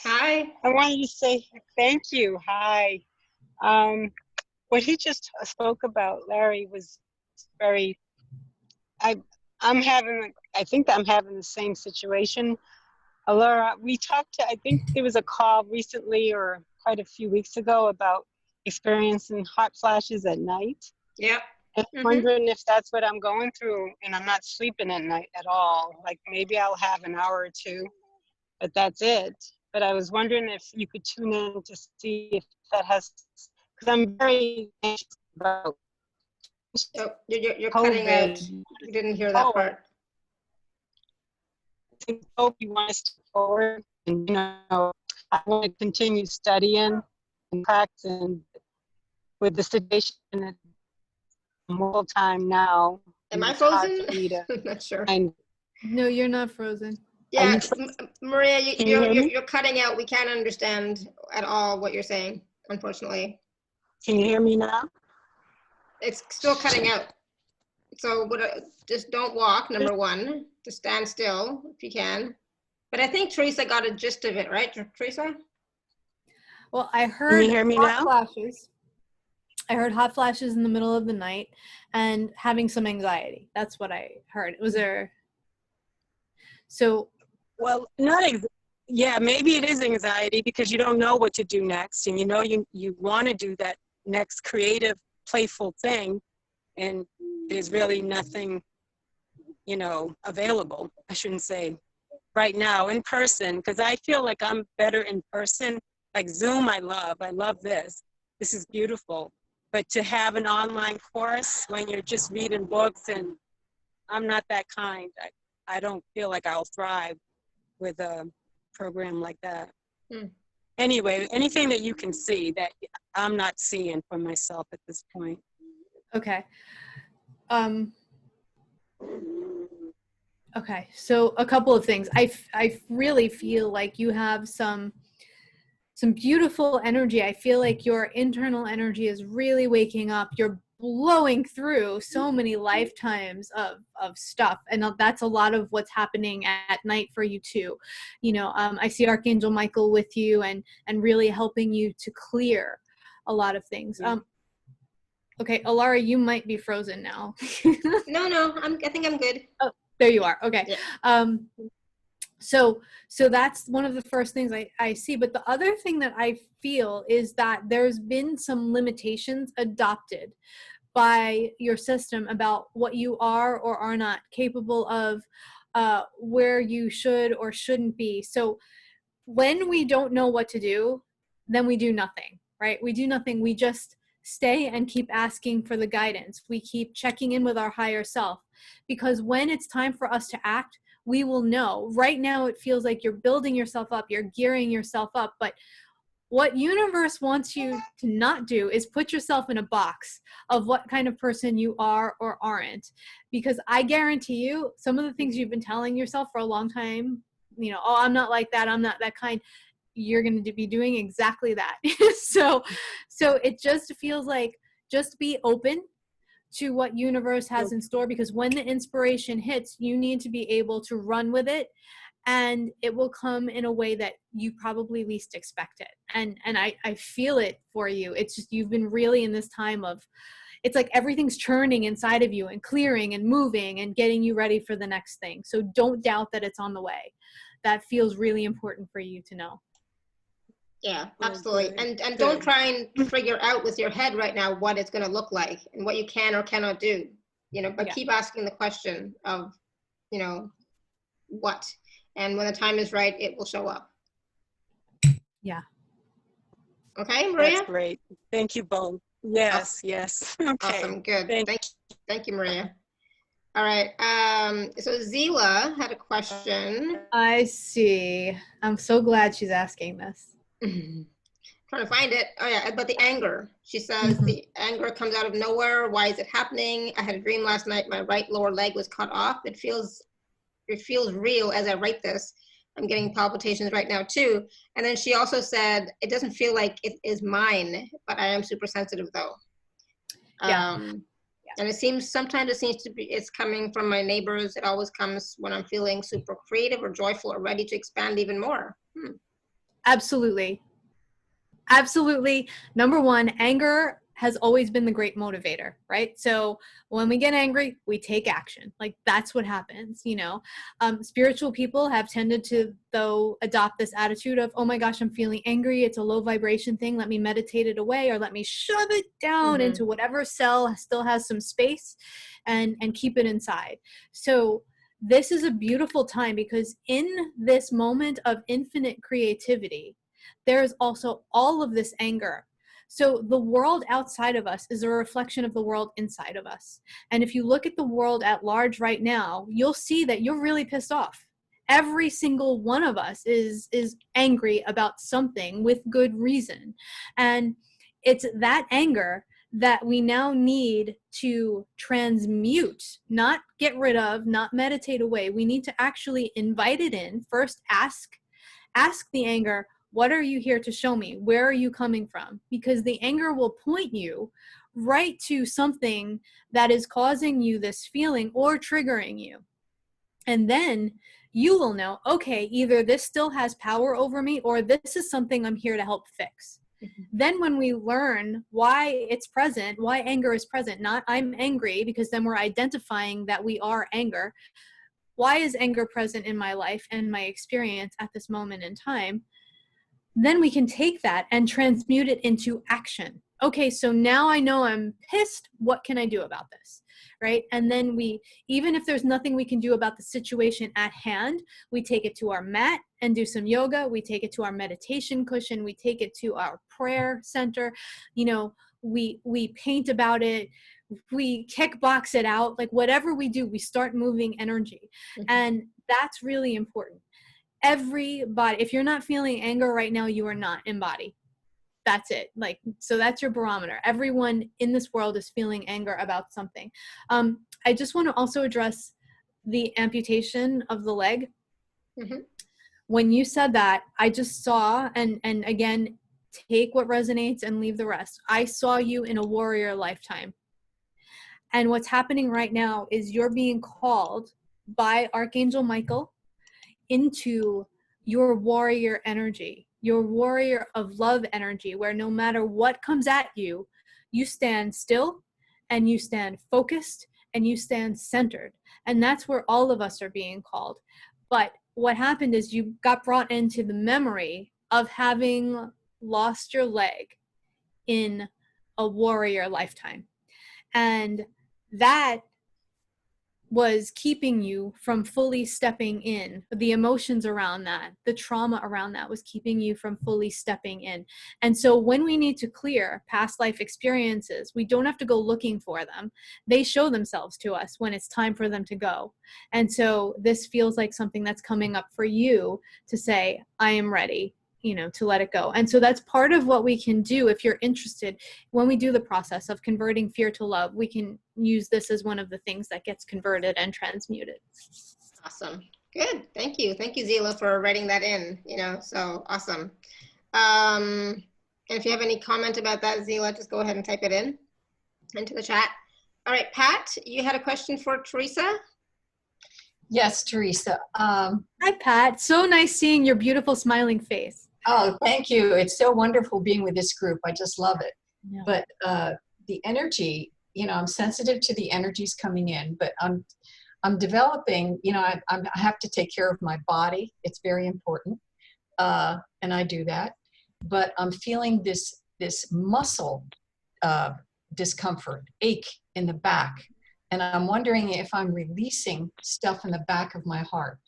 Hi. I wanted to say thank you. Hi. What he just spoke about, Larry, was very, I think that I'm having the same situation. Laura, we talked, I think there was a call recently or quite a few weeks ago about experiencing hot flashes at night. Yeah. And I'm wondering if that's what I'm going through, and I'm not sleeping at night at all. Like maybe I'll have an hour or two, but that's it. But I was wondering if you could tune in to see if that has, because I'm very anxious about you're cutting out. You didn't hear that part. I hope you want to step forward, and I want to continue studying and practicing with the situation at more time now. Am I frozen? I'm not sure. No, you're not frozen. Yeah, Maria, Can you hear me? you're cutting out. We can't understand at all what you're saying, unfortunately. Can you hear me now? It's still cutting out. So just don't walk, number one. Just stand still if you can. But I think Theresa got a gist of it, right, Theresa? Well, I Can heard you hear me hot now? flashes. I heard hot flashes in the middle of the night and having some anxiety. That's what I heard. Was there? So, Well, yeah, maybe it is anxiety because you don't know what to do next, and you want to do that next creative, playful thing, and there's really nothing, available. I shouldn't say right now in person, because I feel like I'm better in person. Like Zoom, I love this. This is beautiful. But to have an online course when you're just reading books, and I'm not that kind. I don't feel like I'll thrive with a program like that. Anyway, anything that you can see that I'm not seeing for myself at this point. okay. Okay, so a couple of things. I really feel like you have some beautiful energy. I feel like your internal energy is really waking up. You're blowing through so many lifetimes of stuff, and that's a lot of what's happening at night for you too. I see Archangel Michael with you and really helping you to clear a lot of things. Okay, Alara, you might be frozen now. No, I think I'm good. Oh, there you are. Okay. Yeah. So that's one of the first things I see. But the other thing that I feel is that there's been some limitations adopted by your system about what you are or are not capable of, where you should or shouldn't be. So when we don't know what to do, then we do nothing, right? We do nothing. We just stay and keep asking for the guidance. We keep checking in with our higher self, because when it's time for us to act, we will know. Right now, it feels like you're building yourself up, you're gearing yourself up, but what universe wants you to not do is put yourself in a box of what kind of person you are or aren't. Because I guarantee you, some of the things you've been telling yourself for a long time, oh, I'm not like that, I'm not that kind, you're going to be doing exactly that. So it just feels like, just be open to what universe has in store, because when the inspiration hits, you need to be able to run with it, and it will come in a way that you probably least expect it. And I feel it for you. It's just, you've been really in this time of, it's like everything's churning inside of you and clearing and moving and getting you ready for the next thing. So don't doubt that it's on the way. That feels really important for you to know. Yeah, absolutely. And don't try and figure out with your head right now what it's going to look like and what you can or cannot do, but keep asking the question of, what, and when the time is right, it will show up. Yeah. Okay, Maria? That's great. Thank you both. Yes, yes. Okay. Awesome, good. Thank you, Maria. All right, so Zila had a question. I see. I'm so glad she's asking this. Trying to find it. Oh yeah, about the anger. She says the anger comes out of nowhere. Why is it happening? I had a dream last night. My right lower leg was cut off. It feels real as I write this. I'm getting palpitations right now too. And then she also said, it doesn't feel like it is mine, but I am super sensitive though. And sometimes it seems to be, it's coming from my neighbors. It always comes when I'm feeling super creative or joyful or ready to expand even more. Absolutely. Number one, anger has always been the great motivator, right? So when we get angry, we take action. Like, that's what happens, Spiritual people have tended to, though, adopt this attitude of, oh my gosh, I'm feeling angry. It's a low vibration thing. Let me meditate it away, or let me shove it down into whatever cell still has some space and keep it inside. So this is a beautiful time, because in this moment of infinite creativity, there is also all of this anger. So the world outside of us is a reflection of the world inside of us. And if you look at the world at large right now, you'll see that you're really pissed off. Every single one of us is angry about something with good reason. And it's that anger that we now need to transmute, not get rid of, not meditate away. We need to actually invite it in. First, ask the anger, what are you here to show me? Where are you coming from? Because the anger will point you right to something that is causing you this feeling or triggering you. And then you will know, okay, either this still has power over me or this is something I'm here to help fix. Mm-hmm. Then when we learn why it's present, why anger is present, not I'm angry, because then we're identifying that we are anger. Why is anger present in my life and my experience at this moment in time? Then we can take that and transmute it into action. Okay, so now I know I'm pissed. What can I do about this? Right? And then we, even if there's nothing we can do about the situation at hand, we take it to our mat and do some yoga. We take it to our meditation cushion. We take it to our prayer center. You know, we paint about it. We kickbox it out. Like whatever we do, we start moving energy. Mm-hmm. And that's really important. Everybody, if you're not feeling anger right now, you are not in body. That's it. Like, so that's your barometer. Everyone in this world is feeling anger about something. I just want to also address the amputation of the leg. Mm-hmm. When you said that, I just saw, and again, take what resonates and leave the rest. I saw you in a warrior lifetime. And what's happening right now is you're being called by Archangel Michael into your warrior energy, your warrior of love energy, where no matter what comes at you, you stand still and you stand focused and you stand centered. And that's where all of us are being called. But what happened is you got brought into the memory of having lost your leg in a warrior lifetime. And that was keeping you from fully stepping in. The emotions around that, the trauma around that was keeping you from fully stepping in. And so when we need to clear past life experiences, we don't have to go looking for them. They show themselves to us when it's time for them to go. And so this feels like something that's coming up for you to say, I am ready, you know, to let it go. And so that's part of what we can do if you're interested. When we do the process of converting fear to love, we can use this as one of the things that gets converted and transmuted. Awesome. Good. Thank you. Thank you, Zila, for writing that in, you know, so awesome. And if you have any comment about that, Zila, just go ahead and type it into the chat. All right, Pat, you had a question for Theresa? Yes, Theresa. Hi, Pat. So nice seeing your beautiful smiling face. Oh, thank you. It's so wonderful being with this group. I just love it. Yeah. But the energy, you know, I'm sensitive to the energies coming in, but I'm developing, you know, I have to take care of my body. It's very important. And I do that. But I'm feeling this muscle discomfort, ache in the back. And I'm wondering if I'm releasing stuff in the back of my heart.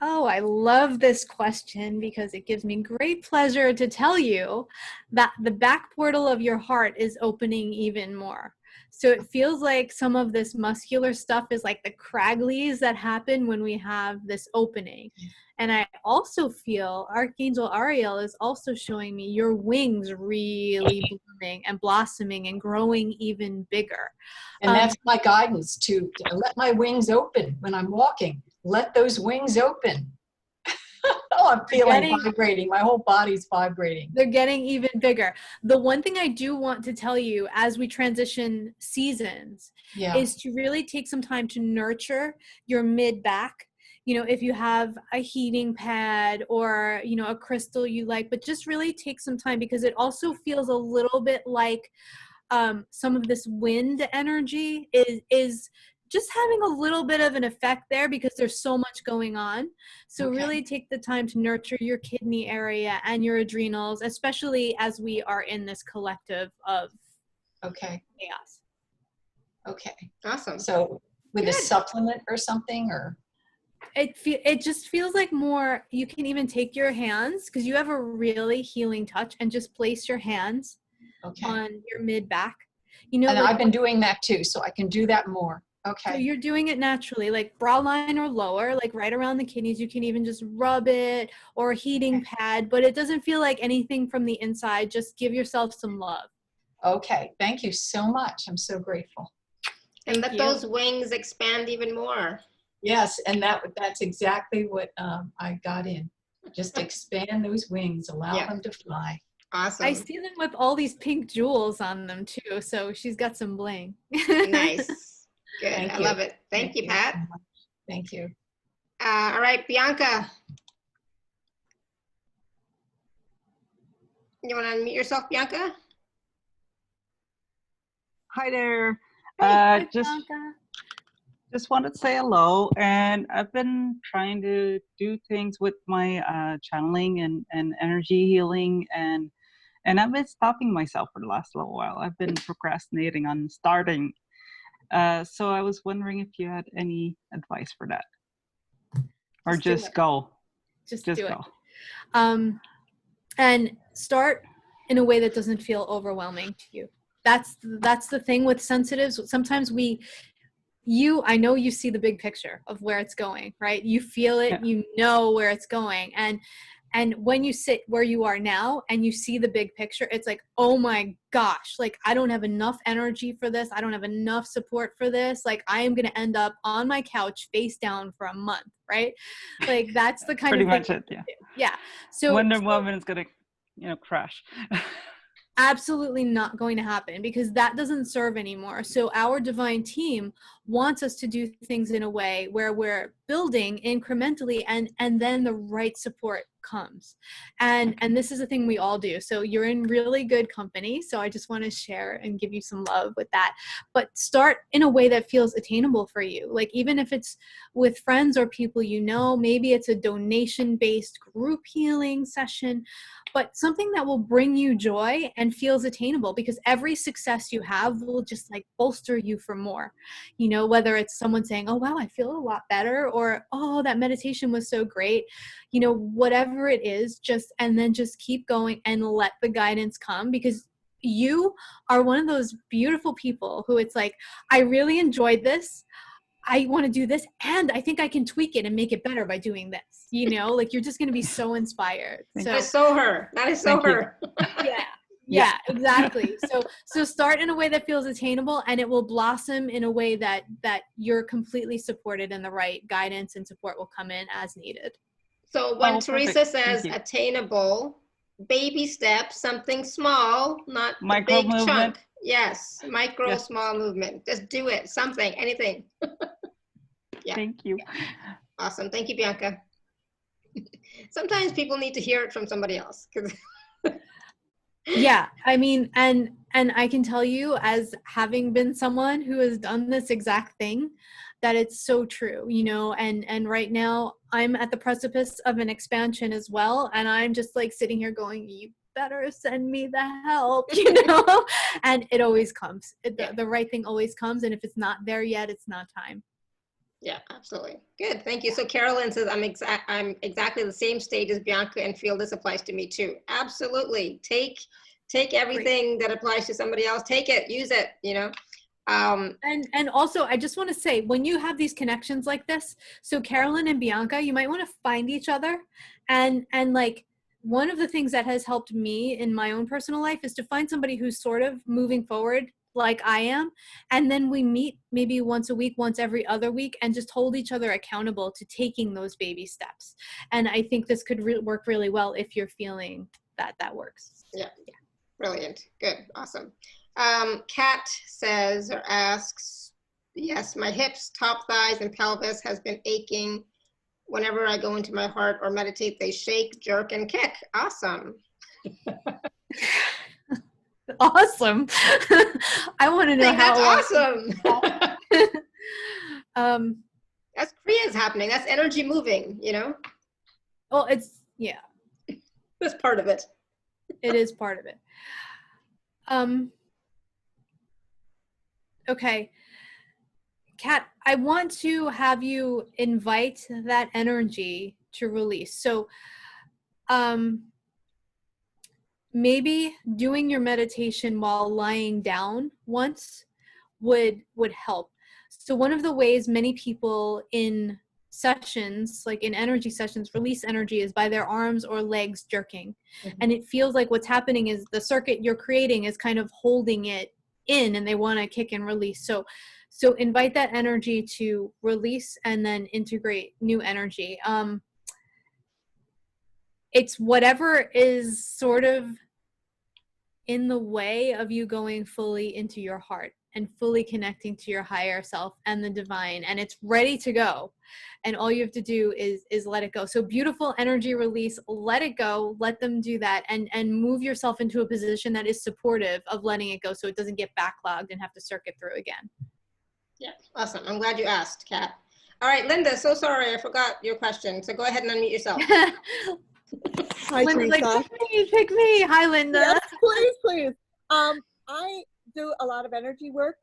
Oh, I love this question because it gives me great pleasure to tell you that the back portal of your heart is opening even more. So it feels like some of this muscular stuff is like the cragglies that happen when we have this opening. And I also feel Archangel Ariel is also showing me your wings really blooming and blossoming and growing even bigger. And that's my guidance to let my wings open when I'm walking. Let those wings open. Oh, I'm feeling vibrating. My whole body's vibrating. They're getting even bigger. The one thing I do want to tell you as we transition seasons is to really take some time to nurture your mid-back. You know, if you have a heating pad or, you know, a crystal you like, but just really take some time because it also feels a little bit like some of this wind energy is just having a little bit of an effect there because there's so much going on. So really take the time to nurture your kidney area and your adrenals, especially as we are in this collective of chaos. Okay. Awesome. So with a supplement or something, or? It just feels like more, you can even take your hands because you have a really healing touch and just place your hands on your mid back. You know, and I've been doing that too, so I can do that more. Okay. So you're doing it naturally, like bra line or lower, like right around the kidneys. You can even just rub it, or a heating pad, but it doesn't feel like anything from the inside. Just give yourself some love. Okay. Thank you so much. I'm so grateful. And Thank let you. those wings expand even more. Yes, and that's exactly what I got in. Just expand those wings, allow them to fly. Awesome. I see them with all these pink jewels on them too, so she's got some bling. Nice. Good. Thank I you. love it. Thank you, Pat. so much. Thank you. All right, Bianca. You want to unmute yourself, Bianca? Hi there. Hi, Just Bianca. wanted to say hello, and I've been trying to do things with my channeling and energy healing, and I've been stopping myself for the last little while. I've been procrastinating on starting. So I was wondering if you had any advice for that, or Just do it. go. Just Just do go. it. And start in a way that doesn't feel overwhelming to you. That's the thing with sensitives. Sometimes I know you see the big picture of where it's going, right? You feel it, you know where it's going. And when you sit where you are now and you see the big picture, it's like, oh my gosh, like I don't have enough energy for this. I don't have enough support for this. Like I am going to end up on my couch face down for a month, right? Like that's the kind Pretty of much thing. it. Yeah. Yeah. So Wonder Woman is gonna, crash. absolutely not going to happen, because that doesn't serve anymore. So our divine team wants us to do things in a way where we're building incrementally, and then the right support comes. And this is a thing we all do. So you're in really good company. So I just want to share and give you some love with that. But start in a way that feels attainable for you. Like even if it's with friends or people you know, maybe it's a donation-based group healing session, but something that will bring you joy and feels attainable, because every success you have will just like bolster you for more. Whether it's someone saying, oh wow, I feel a lot better, or oh, that meditation was so great, whatever it is, just keep going and let the guidance come, because you are one of those beautiful people who it's like, I really enjoyed this. I want to do this, and I think I can tweak it and make it better by doing this. Like you're just going to be so inspired. That is so her. That is so her. Yeah, exactly. So start in a way that feels attainable, and it will blossom in a way that you're completely supported, and the right guidance and support will come in as needed. So when Theresa says attainable, baby steps, something small, not micro big movement. chunk. Yes, micro, Yes. small movement. Just do it. Something, anything. Yeah. Thank you. Awesome. Thank you, Bianca. Sometimes people need to hear it from somebody else. Yeah, I mean, and I can tell you, as having been someone who has done this exact thing, that it's so true, and right now I'm at the precipice of an expansion as well, and I'm just like sitting here going, you better send me the help, and it always comes. The right thing always comes, and if it's not there yet, it's not time. Yeah, absolutely. Good. Thank you. So Carolyn says, I'm exactly the same stage as Bianca and feel this applies to me too. Absolutely. Take everything that applies to somebody else. Take it, use it, And also, I just want to say, when you have these connections like this, so Carolyn and Bianca, you might want to find each other, and like, one of the things that has helped me in my own personal life is to find somebody who's sort of moving forward like I am, and then we meet maybe once a week, once every other week, and just hold each other accountable to taking those baby steps. And I think this could work really well if you're feeling that works. Yeah. Brilliant. Good. Awesome. Kat says or asks, yes, my hips, top thighs, and pelvis has been aching. Whenever I go into my heart or meditate, they shake, jerk, and kick. Awesome. Awesome. I want to know how. That's awesome. That's Kriya's happening. That's energy moving, Well, yeah. That's part of it. It is part of it. Okay. Kat, I want to have you invite that energy to release. So, maybe doing your meditation while lying down once would help. So one of the ways many people in sessions, like in energy sessions, release energy is by their arms or legs jerking. Mm-hmm. And it feels like what's happening is the circuit you're creating is kind of holding it in, and they want to kick and release. So invite that energy to release and then integrate new energy. It's whatever is sort of in the way of you going fully into your heart and fully connecting to your higher self and the divine, and it's ready to go. And all you have to do is let it go. So beautiful energy release, let it go, let them do that, and move yourself into a position that is supportive of letting it go, so it doesn't get backlogged and have to circuit through again. Yeah, awesome. I'm glad you asked, Kat. All right, Linda, so sorry, I forgot your question. So go ahead and unmute yourself. Hi, Linda's Theresa. like, pick me. Hi, Linda. Yes, please. I do a lot of energy work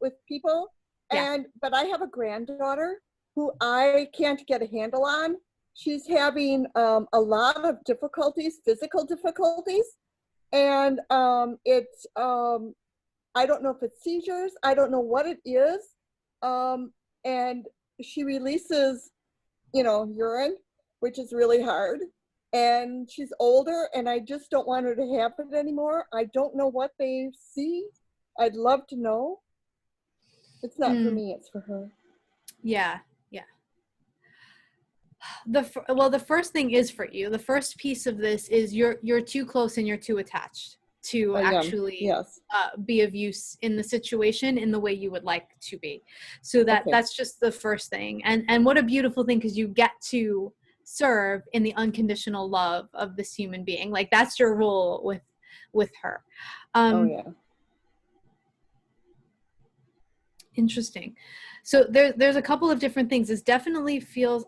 with people, but I have a granddaughter who I can't get a handle on. She's having a lot of difficulties, physical difficulties, and it's I don't know if it's seizures. I don't know what it is, and she releases, urine, which is really hard. And she's older, and I just don't want her to have it anymore. I don't know what they see. I'd love to know. It's not for me, it's for her. Yeah. The first thing is for you. The first piece of this is you're too close and you're too attached to actually be of use in the situation in the way you would like to be. So that's just the first thing. And what a beautiful thing, because you get to serve in the unconditional love of this human being. Like, that's your role with her. Interesting. So there's a couple of different things. This definitely feels,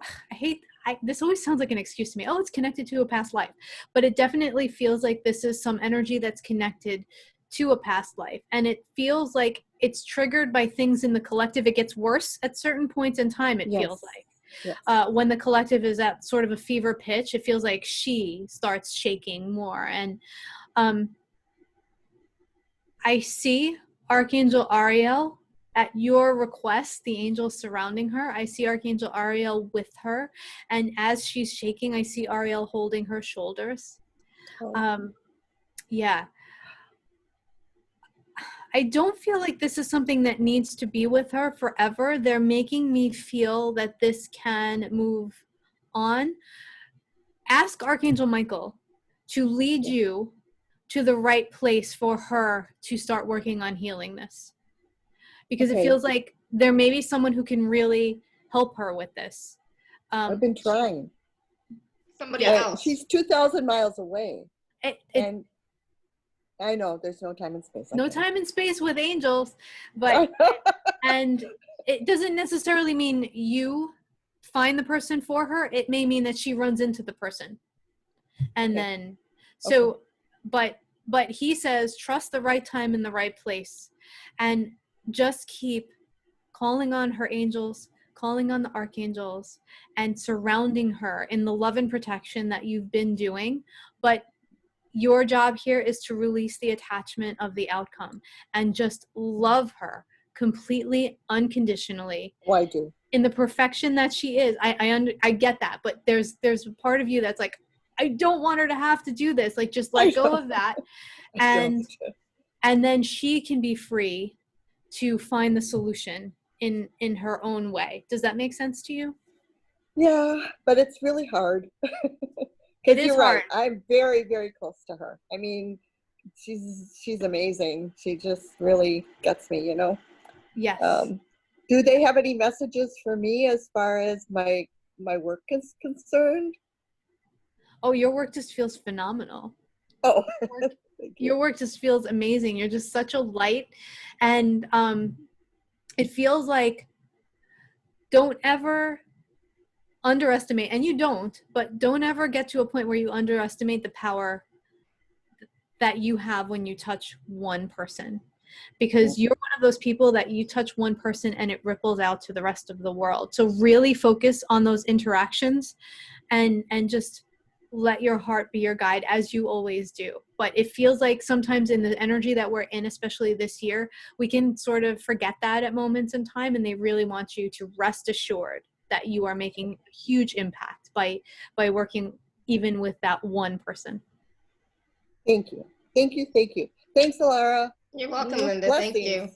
this always sounds like an excuse to me. Oh, it's connected to a past life. But it definitely feels like this is some energy that's connected to a past life. And it feels like it's triggered by things in the collective. It gets worse at certain points in time, it feels like. Yes. When the collective is at sort of a fever pitch, it feels like she starts shaking more. And I see Archangel Ariel. At your request, the angels surrounding her, I see Archangel Ariel with her. And as she's shaking, I see Ariel holding her shoulders. Yeah. I don't feel like this is something that needs to be with her forever. They're making me feel that this can move on. Ask Archangel Michael to lead you to the right place for her to start working on healing this. Because it feels like there may be someone who can really help her with this. I've been trying. Somebody else. She's 2,000 miles away. And I know there's no time and space. No time and space with angels, but and it doesn't necessarily mean you find the person for her. It may mean that she runs into the person. And then, but he says, trust the right time in the right place. And just keep calling on her angels, calling on the archangels, and surrounding her in the love and protection that you've been doing. But your job here is to release the attachment of the outcome and just love her completely, unconditionally. Oh, I do. In the perfection that she is. I get that, but there's a part of you that's like, I don't want her to have to do this. Like, just let go of that. And then she can be free to find the solution in her own way. Does that make sense to you? Yeah, but it's really hard. It is you're hard. Right. I'm very, very close to her. I mean, she's amazing. She just really gets me, Yes. Do they have any messages for me as far as my work is concerned? Oh, your work just feels phenomenal. Oh, your work just feels amazing. You're just such a light. And it feels like, don't ever underestimate, and you don't ever get to a point where you underestimate the power that you have when you touch one person. Because you're one of those people that you touch one person and it ripples out to the rest of the world. So really focus on those interactions and just let your heart be your guide, as you always do. But it feels like sometimes in the energy that we're in, especially this year, we can sort of forget that at moments in time, and they really want you to rest assured that you are making a huge impact by working even with that one person. Thank you. Thank you. Thank you. Thanks, Alara. You're welcome, Linda. Thank you.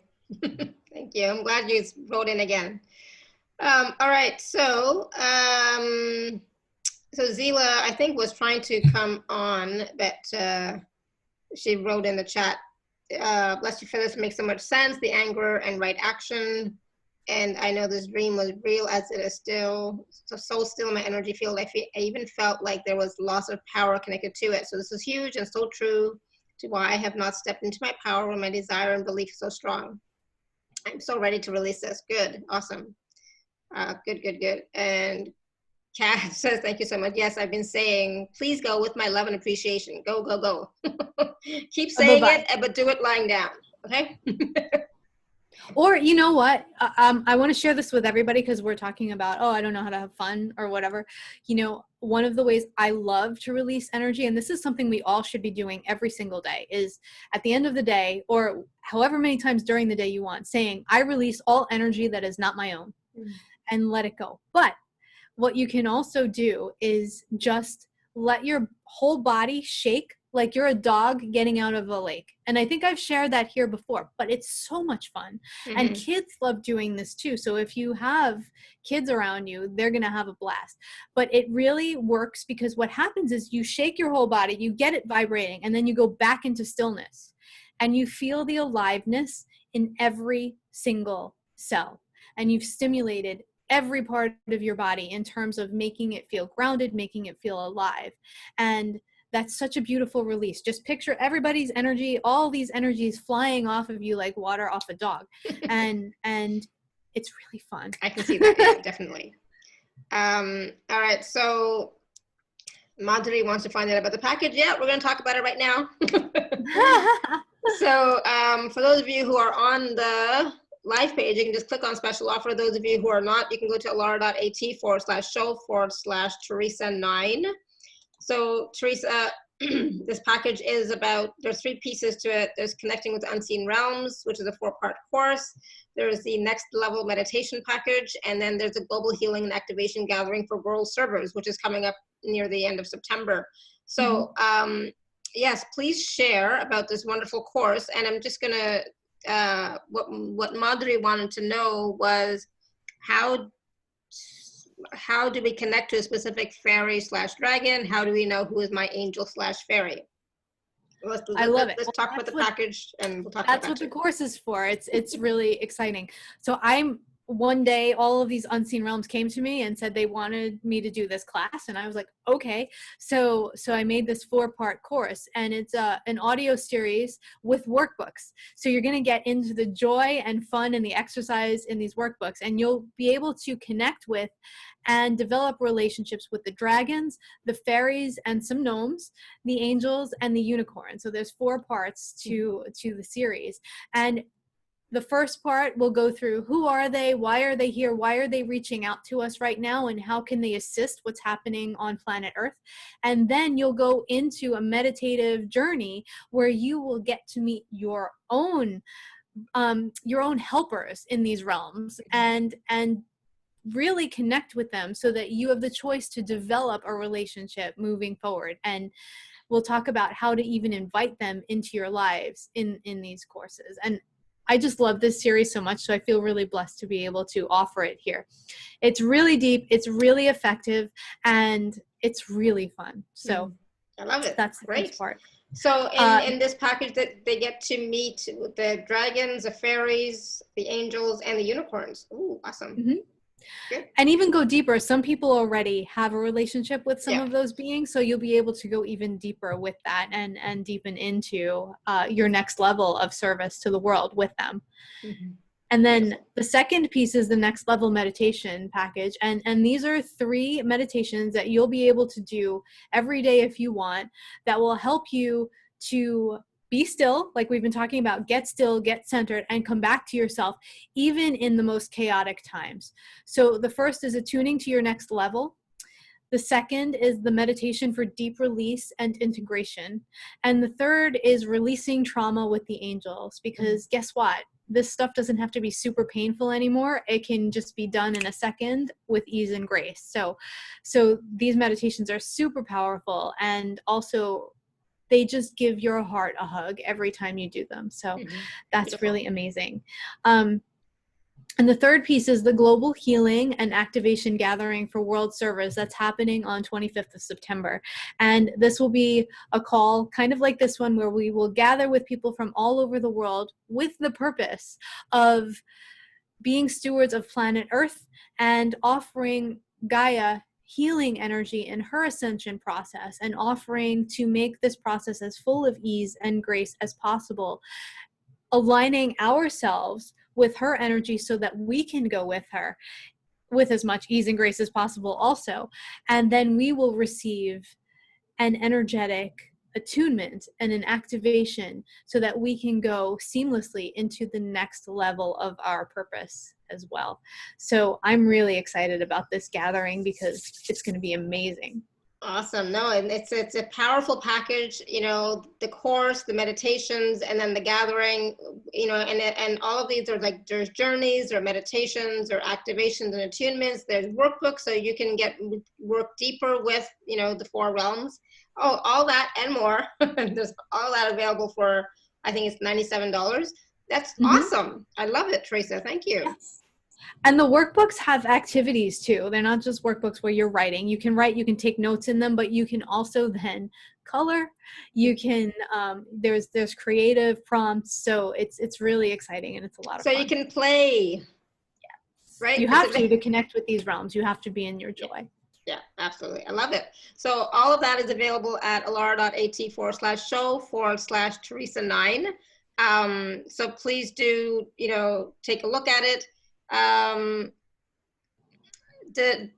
Thank you. I'm glad you wrote in again. All right. So, so Zila, I think, was trying to come on, but she wrote in the chat, bless you for this, makes so much sense, the anger and right action. And I know this dream was real as it is still, so still in my energy field. I even felt like there was loss of power connected to it. So this is huge and so true to why I have not stepped into my power when my desire and belief is so strong. I'm so ready to release this. Good, awesome. Good, good, good. And Kat says, thank you so much. Yes, I've been saying, please go with my love and appreciation. Go, go, go. Keep saying it, but do it lying down, okay? Or you know what, I want to share this with everybody because we're talking about, oh, I don't know how to have fun or whatever. You know, one of the ways I love to release energy, and this is something we all should be doing every single day, is at the end of the day, or however many times during the day you want, saying, I release all energy that is not my own, and let it go. But what you can also do is just let your whole body shake like you're a dog getting out of a lake. And I think I've shared that here before, but it's so much fun. And kids love doing this too. So if you have kids around you, they're going to have a blast. But it really works because what happens is you shake your whole body, you get it vibrating, and then you go back into stillness. And you feel the aliveness in every single cell. And you've stimulated every part of your body in terms of making it feel grounded, making it feel alive. And that's such a beautiful release. Just picture everybody's energy, all these energies flying off of you like water off a dog. And it's really fun. I can see that, yeah, definitely. All right, so Madhuri wants to find out about the package. Yeah, we're going to talk about it right now. So for those of you who are on the live page, you can just click on special offer. Those of you who are not, you can go to alara.at/show/Theresa9. So Theresa, this package is about, there's 3 pieces to it. There's connecting with the unseen realms, which is a 4-part course. There's the next level meditation package. And then there's a global healing and activation gathering for world servers, which is coming up near the end of September. So yes, please share about this wonderful course. And I'm just gonna, what Madhuri wanted to know was how do we connect to a specific fairy/dragon? How do we know who is my angel/fairy? I love it. Let's talk about the package, and we'll talk about that. That's what the course is for. It's really exciting. So one day, all of these unseen realms came to me and said they wanted me to do this class, and I was like, okay. So I made this 4-part course, and it's an audio series with workbooks. So you're going to get into the joy and fun and the exercise in these workbooks, and you'll be able to connect with and develop relationships with the dragons, the fairies, and some gnomes, the angels, and the unicorn. So there's 4 parts to the series. And the first part will go through who are they, why are they here, why are they reaching out to us right now, and how can they assist what's happening on planet Earth. And then you'll go into a meditative journey where you will get to meet your own helpers in these realms and really connect with them so that you have the choice to develop a relationship moving forward. And we'll talk about how to even invite them into your lives in these courses. And I just love this series so much, so I feel really blessed to be able to offer it here. It's really deep, it's really effective, and it's really fun. So I love it. That's the great first part. So in this package, that they get to meet the dragons, the fairies, the angels, and the unicorns. Ooh, awesome. And even go deeper. Some people already have a relationship with some of those beings, so you'll be able to go even deeper with that and deepen into your next level of service to the world with them. And then the second piece is the next level meditation package. And these are 3 meditations that you'll be able to do every day if you want, that will help you to be still, like we've been talking about, get still, get centered, and come back to yourself, even in the most chaotic times. So the first is attuning to your next level. The second is the meditation for deep release and integration. And the third is releasing trauma with the angels, because guess what? This stuff doesn't have to be super painful anymore. It can just be done in a second with ease and grace. So these meditations are super powerful, and also they just give your heart a hug every time you do them. So that's Beautiful. really amazing. And the third piece is the Global Healing and Activation Gathering for World Service that's happening on 25th of September. And this will be a call kind of like this one, where we will gather with people from all over the world with the purpose of being stewards of planet Earth and offering Gaia healing energy in her ascension process, and offering to make this process as full of ease and grace as possible, aligning ourselves with her energy so that we can go with her with as much ease and grace as possible also. And then we will receive an energetic attunement and an activation so that we can go seamlessly into the next level of our purpose as well. So I'm really excited about this gathering because it's going to be amazing. Awesome. No, and it's a powerful package, you know, the course, the meditations, and then the gathering, you know, and all of these are like, there's journeys or meditations or activations and attunements. There's workbooks, so you can work deeper with, you know, the 4 realms. Oh, all that and more. There's all that available for, I think it's $97. That's awesome. I love it, Theresa. Thank you. Yes. And the workbooks have activities too. They're not just workbooks where you're writing. You can write, you can take notes in them, but you can also then color. You can, there's creative prompts. So it's really exciting, and it's a lot of fun. So you can play. Yes. Right? You have to connect with these realms. You have to be in your joy. Yeah, absolutely. I love it. So all of that is available at alara.at/show/Theresa9. So please do, you know, take a look at it.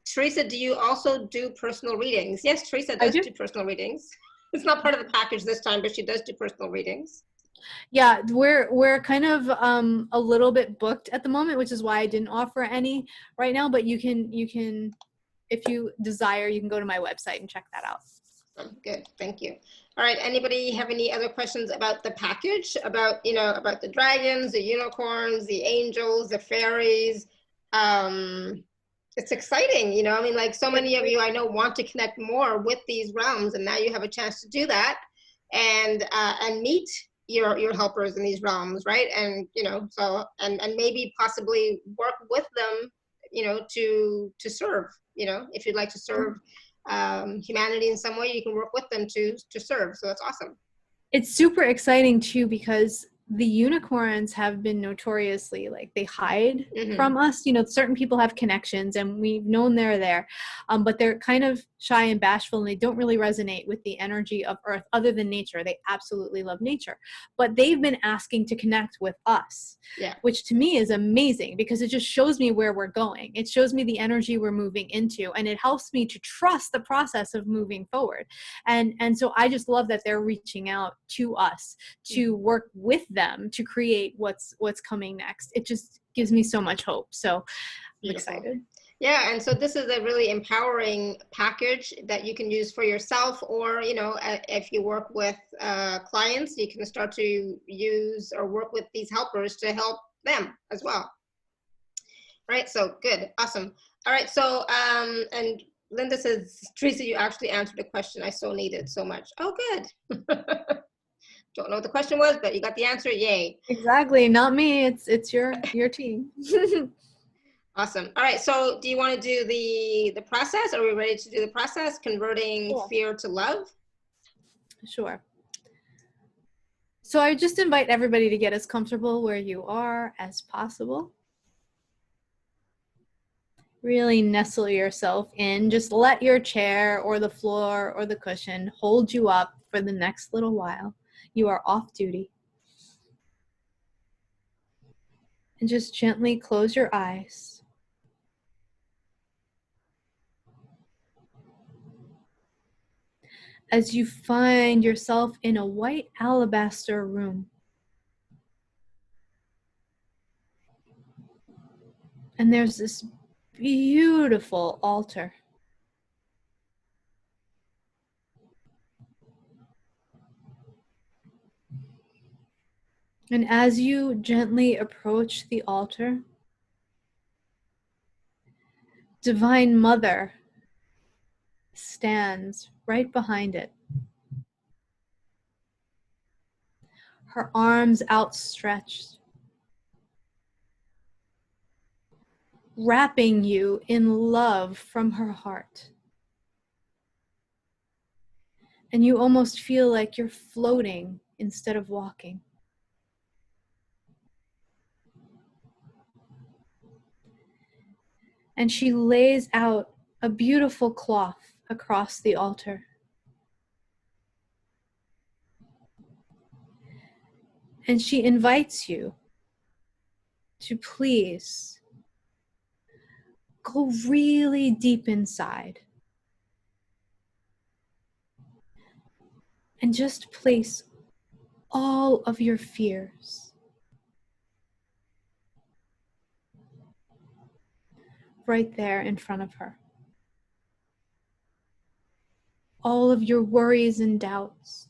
Theresa, do you also do personal readings? Yes, Theresa does do personal readings. It's not part of the package this time, but she does do personal readings. Yeah, we're kind of a little bit booked at the moment, which is why I didn't offer any right now, but you can, if you desire, you can go to my website and check that out. Good, thank you. All right, anybody have any other questions about the package, about, you know, about the dragons, the unicorns, the angels, the fairies? It's exciting, you know, I mean, like, so many of you I know want to connect more with these realms, and now you have a chance to do that and meet your helpers in these realms, right? And, you know, so, and maybe possibly work with them, you know, to serve, you know, if you'd like to serve humanity in some way, you can work with them to serve. So that's awesome. It's super exciting too, because the unicorns have been notoriously, like, they hide from us. You know, certain people have connections and we've known they're there, but they're kind of shy and bashful, and they don't really resonate with the energy of Earth other than nature. They absolutely love nature, but they've been asking to connect with us, which to me is amazing, because it just shows me where we're going. It shows me the energy we're moving into, and it helps me to trust the process of moving forward. And so I just love that they're reaching out to us to work with them to create what's coming next. It just gives me so much hope. So I'm excited. Yeah, and so this is a really empowering package that you can use for yourself, or, you know, if you work with clients, you can start to use or work with these helpers to help them as well. Right, so good, awesome. All right, so and Linda says, Theresa, you actually answered a question I so needed so much. Oh, good. Don't know what the question was, but you got the answer. Yay. Exactly. Not me. It's your team. Awesome. All right. So do you want to do the process? Are we ready to do the process? Converting fear to love? Sure. So I just invite everybody to get as comfortable where you are as possible. Really nestle yourself in. Just let your chair or the floor or the cushion hold you up for the next little while. You are off duty. And just gently close your eyes. As you find yourself in a white alabaster room. And there's this beautiful altar. And as you gently approach the altar, Divine Mother stands right behind it, her arms outstretched, wrapping you in love from her heart. And you almost feel like you're floating instead of walking. And she lays out a beautiful cloth across the altar. And she invites you to please go really deep inside and just place all of your fears right there in front of her. All of your worries and doubts.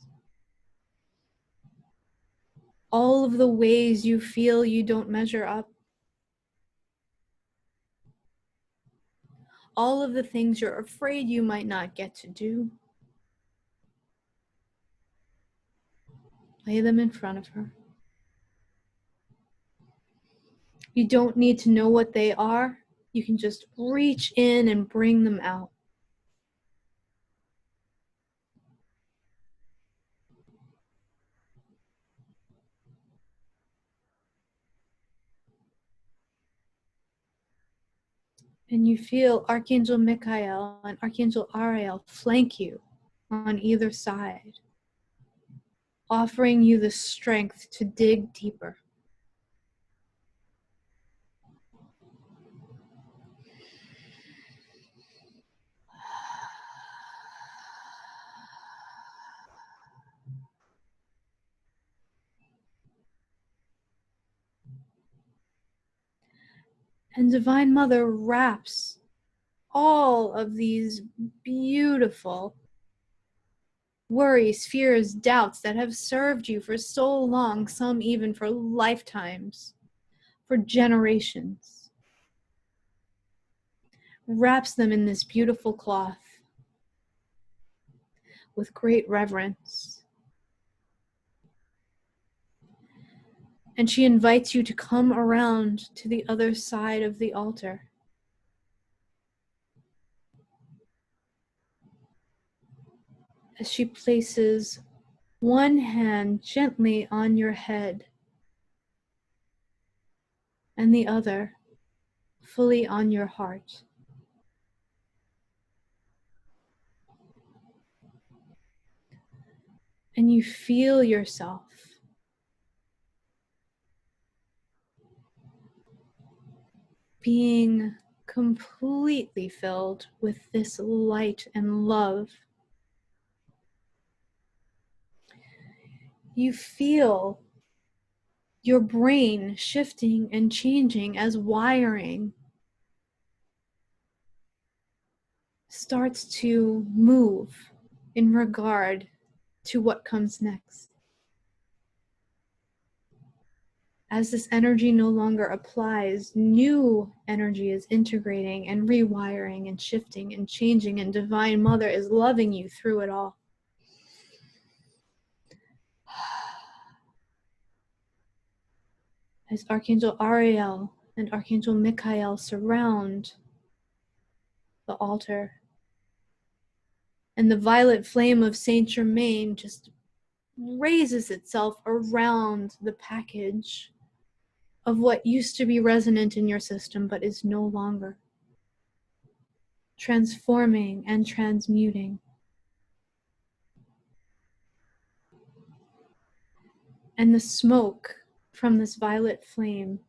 All of the ways you feel you don't measure up. All of the things you're afraid you might not get to do. Lay them in front of her. You don't need to know what they are. You can just reach in and bring them out. And you feel Archangel Michael and Archangel Ariel flank you on either side, offering you the strength to dig deeper. And Divine Mother wraps all of these beautiful worries, fears, doubts that have served you for so long, some even for lifetimes, for generations. Wraps them in this beautiful cloth with great reverence. And she invites you to come around to the other side of the altar. As she places one hand gently on your head and the other fully on your heart. And you feel yourself being completely filled with this light and love. You feel your brain shifting and changing as wiring starts to move in regard to what comes next. As this energy no longer applies, new energy is integrating and rewiring and shifting and changing, and Divine Mother is loving you through it all. As Archangel Ariel and Archangel Michael surround the altar, and the violet flame of Saint Germain just raises itself around the package of what used to be resonant in your system but is no longer, transforming and transmuting. And the smoke from this violet flame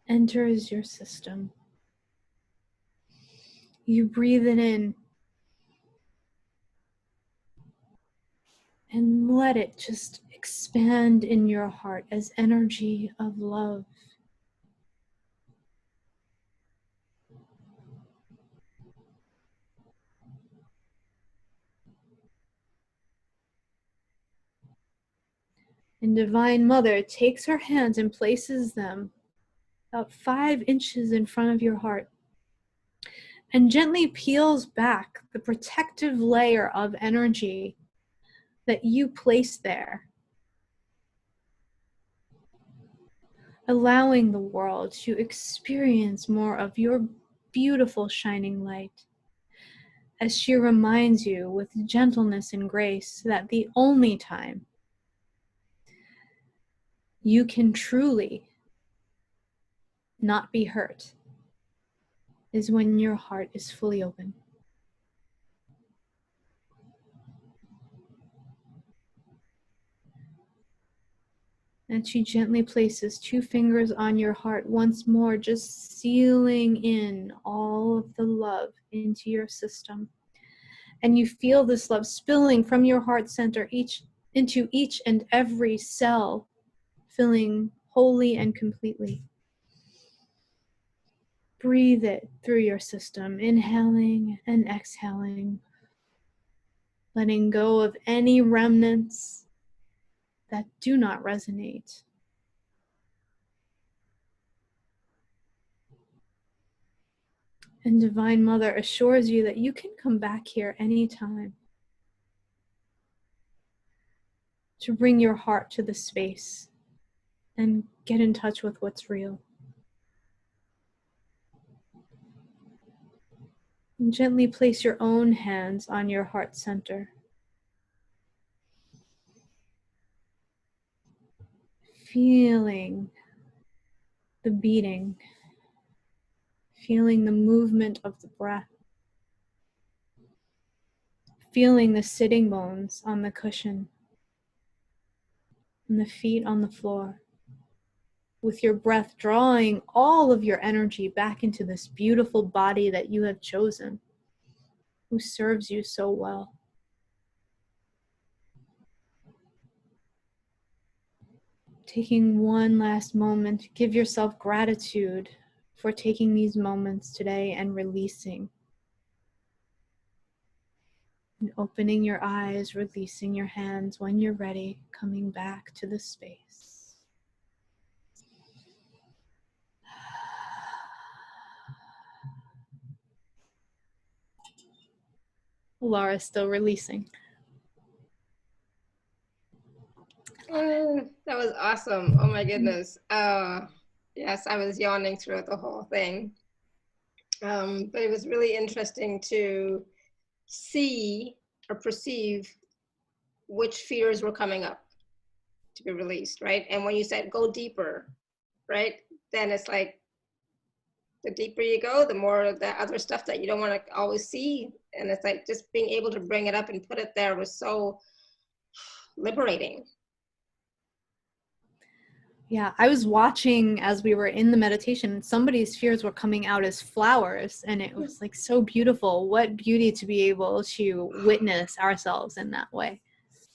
enters your system. You breathe it in and let it just expand in your heart as energy of love. And Divine Mother takes her hands and places them about 5 inches in front of your heart and gently peels back the protective layer of energy that you placed there, allowing the world to experience more of your beautiful shining light, as she reminds you with gentleness and grace that the only time you can truly not be hurt is when your heart is fully open. And she gently places 2 fingers on your heart once more, just sealing in all of the love into your system. And you feel this love spilling from your heart center into each and every cell, filling wholly and completely. Breathe it through your system, inhaling and exhaling, letting go of any remnants that do not resonate. And Divine Mother assures you that you can come back here anytime to bring your heart to the space and get in touch with what's real. And gently place your own hands on your heart center. Feeling the beating, feeling the movement of the breath, feeling the sitting bones on the cushion and the feet on the floor, with your breath drawing all of your energy back into this beautiful body that you have chosen, who serves you so well. Taking one last moment, give yourself gratitude for taking these moments today and releasing. And opening your eyes, releasing your hands when you're ready, coming back to the space. Laura's still releasing. That was awesome. Oh my goodness. Yes, I was yawning throughout the whole thing. But it was really interesting to see or perceive which fears were coming up to be released, right? And when you said go deeper, right? Then it's like the deeper you go, the more of the other stuff that you don't want to always see. And it's like just being able to bring it up and put it there was so liberating. Yeah, I was watching as we were in the meditation, somebody's fears were coming out as flowers, and it was like so beautiful. What beauty to be able to witness ourselves in that way.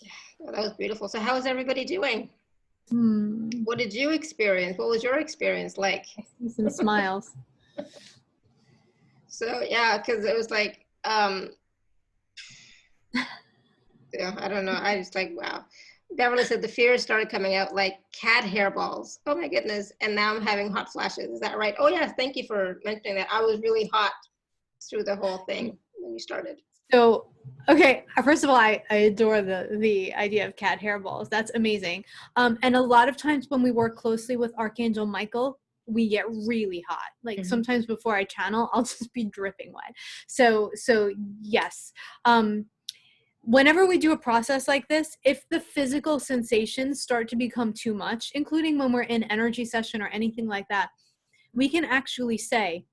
Yeah, well, that was beautiful. So how is everybody doing? What did you experience? What was your experience like? Some smiles. So yeah, because it was like, yeah, I don't know. I just like, wow. Beverly said the fears started coming out like cat hairballs. Oh my goodness. And now I'm having hot flashes. Is that right? Oh yes, thank you for mentioning that. I was really hot through the whole thing when you started. So, okay, first of all, I adore the idea of cat hairballs. That's amazing. And a lot of times when we work closely with Archangel Michael, we get really hot. Like sometimes before I channel, I'll just be dripping wet. So yes. Whenever we do a process like this, if the physical sensations start to become too much, including when we're in energy session or anything like that, we can actually say,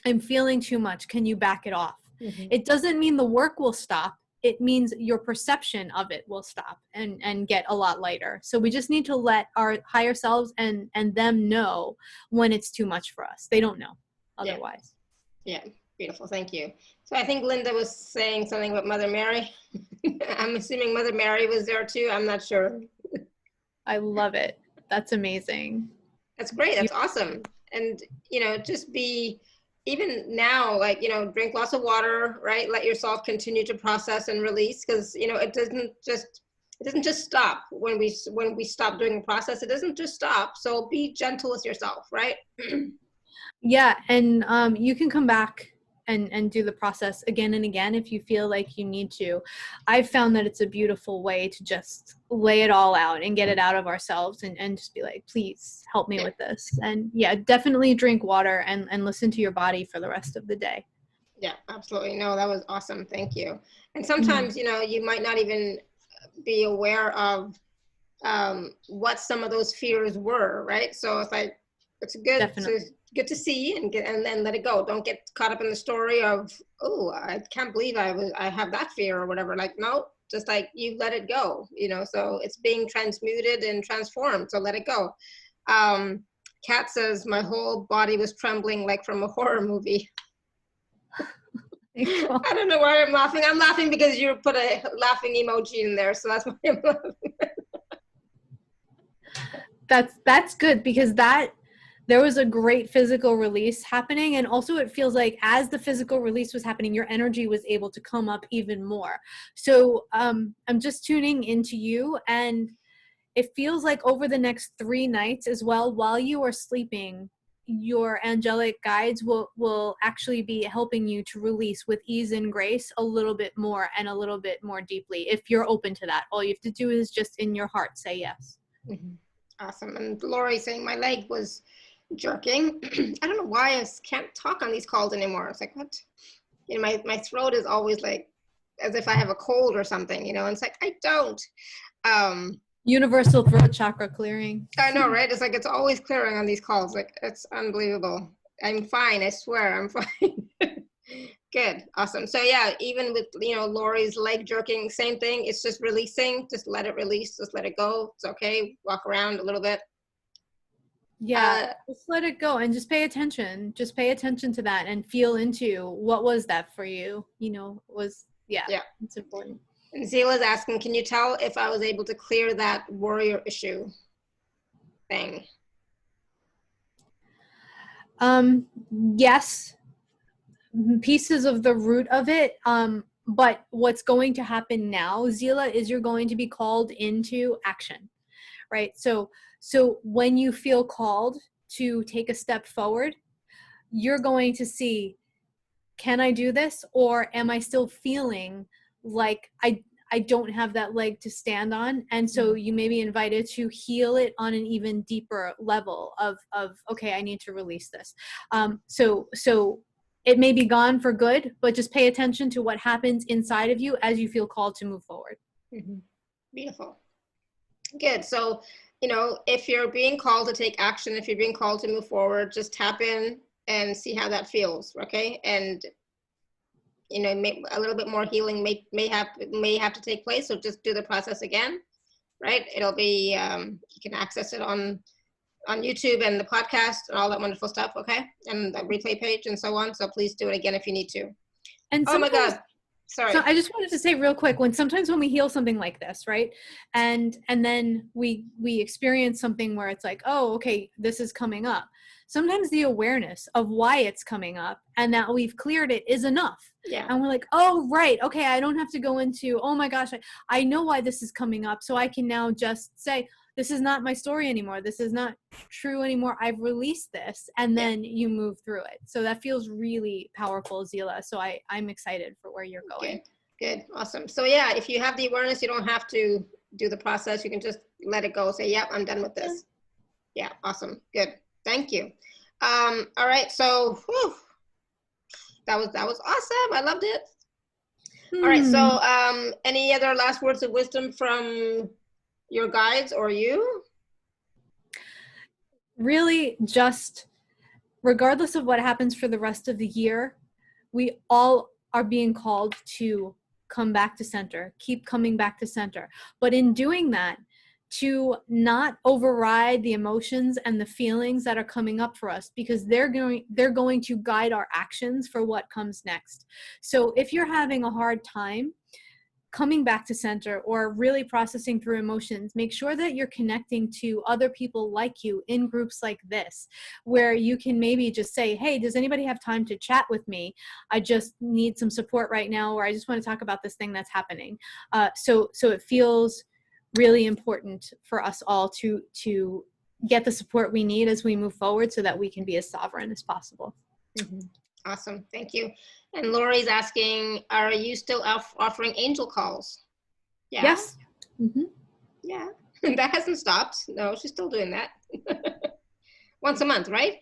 I'm feeling too much. Can you back it off? It doesn't mean the work will stop. It means your perception of it will stop and get a lot lighter. So we just need to let our higher selves and them know when it's too much for us. They don't know otherwise. Yeah. Beautiful. Thank you. So I think Linda was saying something about Mother Mary. I'm assuming Mother Mary was there too. I'm not sure. I love it. That's amazing. That's great. That's awesome. And, you know, just be, even now, like, you know, drink lots of water, right? Let yourself continue to process and release, because, you know, it doesn't just, it doesn't just stop when we stop doing the process. It doesn't just stop. So be gentle with yourself, right? Yeah, and you can come back and do the process again and again if you feel like you need to. I've found that it's a beautiful way to just lay it all out and get it out of ourselves and just be like, please help me with this. And yeah, definitely drink water and listen to your body for the rest of the day. Yeah, absolutely. No, that was awesome. Thank you. And sometimes, you know, you might not even be aware of what some of those fears were, right? So it's like, it's good to see and then let it go. Don't get caught up in the story of, oh, I can't believe I have that fear or whatever. Like, no, just like you let it go, you know, so it's being transmuted and transformed. So let it go. Kat says, my whole body was trembling like from a horror movie. I don't know why I'm laughing. I'm laughing because you put a laughing emoji in there. So that's why I'm laughing. That's good, because there was a great physical release happening, and also it feels like as the physical release was happening, your energy was able to come up even more. So I'm just tuning into you, and it feels like over the next 3 nights as well, while you are sleeping, your angelic guides will actually be helping you to release with ease and grace a little bit more and a little bit more deeply. If you're open to that, all you have to do is just in your heart say yes. Mm-hmm. Awesome. And Lori saying my leg was jerking. I don't know why I can't talk on these calls anymore. It's like, what? You know, my throat is always like as if I have a cold or something, you know, and it's like, I don't. Universal throat chakra clearing. I know, right? It's like, it's always clearing on these calls. Like, it's unbelievable. I'm fine. I swear I'm fine. Good. Awesome. So yeah, even with, you know, Lori's leg jerking, same thing. It's just releasing. Just let it release. Just let it go. It's okay. Walk around a little bit. Yeah, just let it go and just pay attention. Just pay attention to that and feel into what was that for you. You know, yeah, it's important. And Zila's asking, can you tell if I was able to clear that warrior issue thing? Yes, pieces of the root of it. But what's going to happen now, Zila, is you're going to be called into action, right? So when you feel called to take a step forward, you're going to see, can I do this? Or am I still feeling like I don't have that leg to stand on? And so you may be invited to heal it on an even deeper level of okay, I need to release this. So it may be gone for good, but just pay attention to what happens inside of you as you feel called to move forward. Mm-hmm. Beautiful. Good. So, you know, if you're being called to take action, if you're being called to move forward, just tap in and see how that feels. Okay. And, you know, a little bit more healing may have to take place. So just do the process again, right? It'll be, you can access it on YouTube and the podcast and all that wonderful stuff. Okay. And the replay page and so on. So please do it again if you need to. And oh my God. Sorry. So I just wanted to say real quick, sometimes when we heal something like this, right? And then we experience something where it's like, oh, okay, this is coming up. Sometimes the awareness of why it's coming up and that we've cleared it is enough. Yeah. And we're like, oh, right. Okay. I don't have to go into, oh my gosh, I know why this is coming up. So I can now just say, this is not my story anymore. This is not true anymore. I've released this. And then you move through it. So that feels really powerful, Zila. So I'm excited for where you're going. Good. Awesome. So yeah, if you have the awareness, you don't have to do the process. You can just let it go. Say, yep, I'm done with this. Yeah. Awesome. Good. Thank you. All right. So that was awesome. I loved it. All right. So any other last words of wisdom from your guides or you? Really, just regardless of what happens for the rest of the year, we all are being called to come back to center, keep coming back to center. But in doing that, to not override the emotions and the feelings that are coming up for us, because they're going to guide our actions for what comes next. So if you're having a hard time coming back to center or really processing through emotions, make sure that you're connecting to other people like you in groups like this, where you can maybe just say, hey, does anybody have time to chat with me? I just need some support right now, or I just want to talk about this thing that's happening. So it feels really important for us all to get the support we need as we move forward so that we can be as sovereign as possible. Mm-hmm. Awesome. Thank you. And Lori's asking, are you still offering angel calls? Yeah. Yes. Mm-hmm. Yeah. That hasn't stopped. No, she's still doing that. Once a month, right?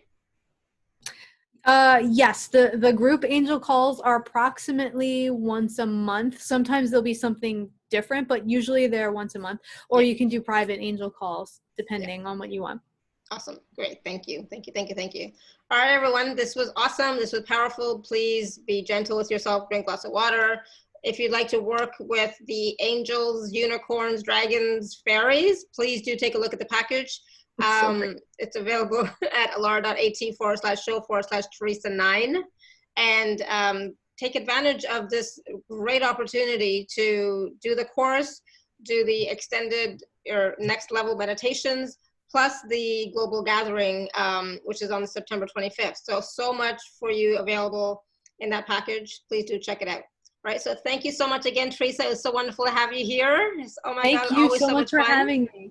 Yes, the group angel calls are approximately once a month. Sometimes there'll be something different, but usually they're once a month. Or you can do private angel calls depending on what you want. Awesome. Great. Thank you. Thank you. Thank you. Thank you. All right, everyone. This was awesome. This was powerful. Please be gentle with yourself. Drink lots of water. If you'd like to work with the angels, unicorns, dragons, fairies, please do take a look at the package. It's available at alara.at/show/Theresa9. And take advantage of this great opportunity to do the course, do the extended or next level meditations, plus the global gathering, which is on September 25th. So much for you available in that package. Please do check it out. All right, so thank you so much again, Theresa. It was so wonderful to have you here. Oh my God, thank you always so much for fun. having me.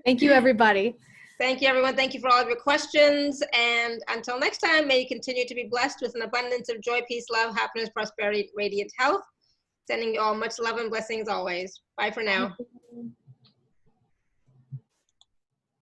Thank you, everybody. Thank you, everyone. Thank you for all of your questions. And until next time, may you continue to be blessed with an abundance of joy, peace, love, happiness, prosperity, radiant health. Sending you all much love and blessings always. Bye for now.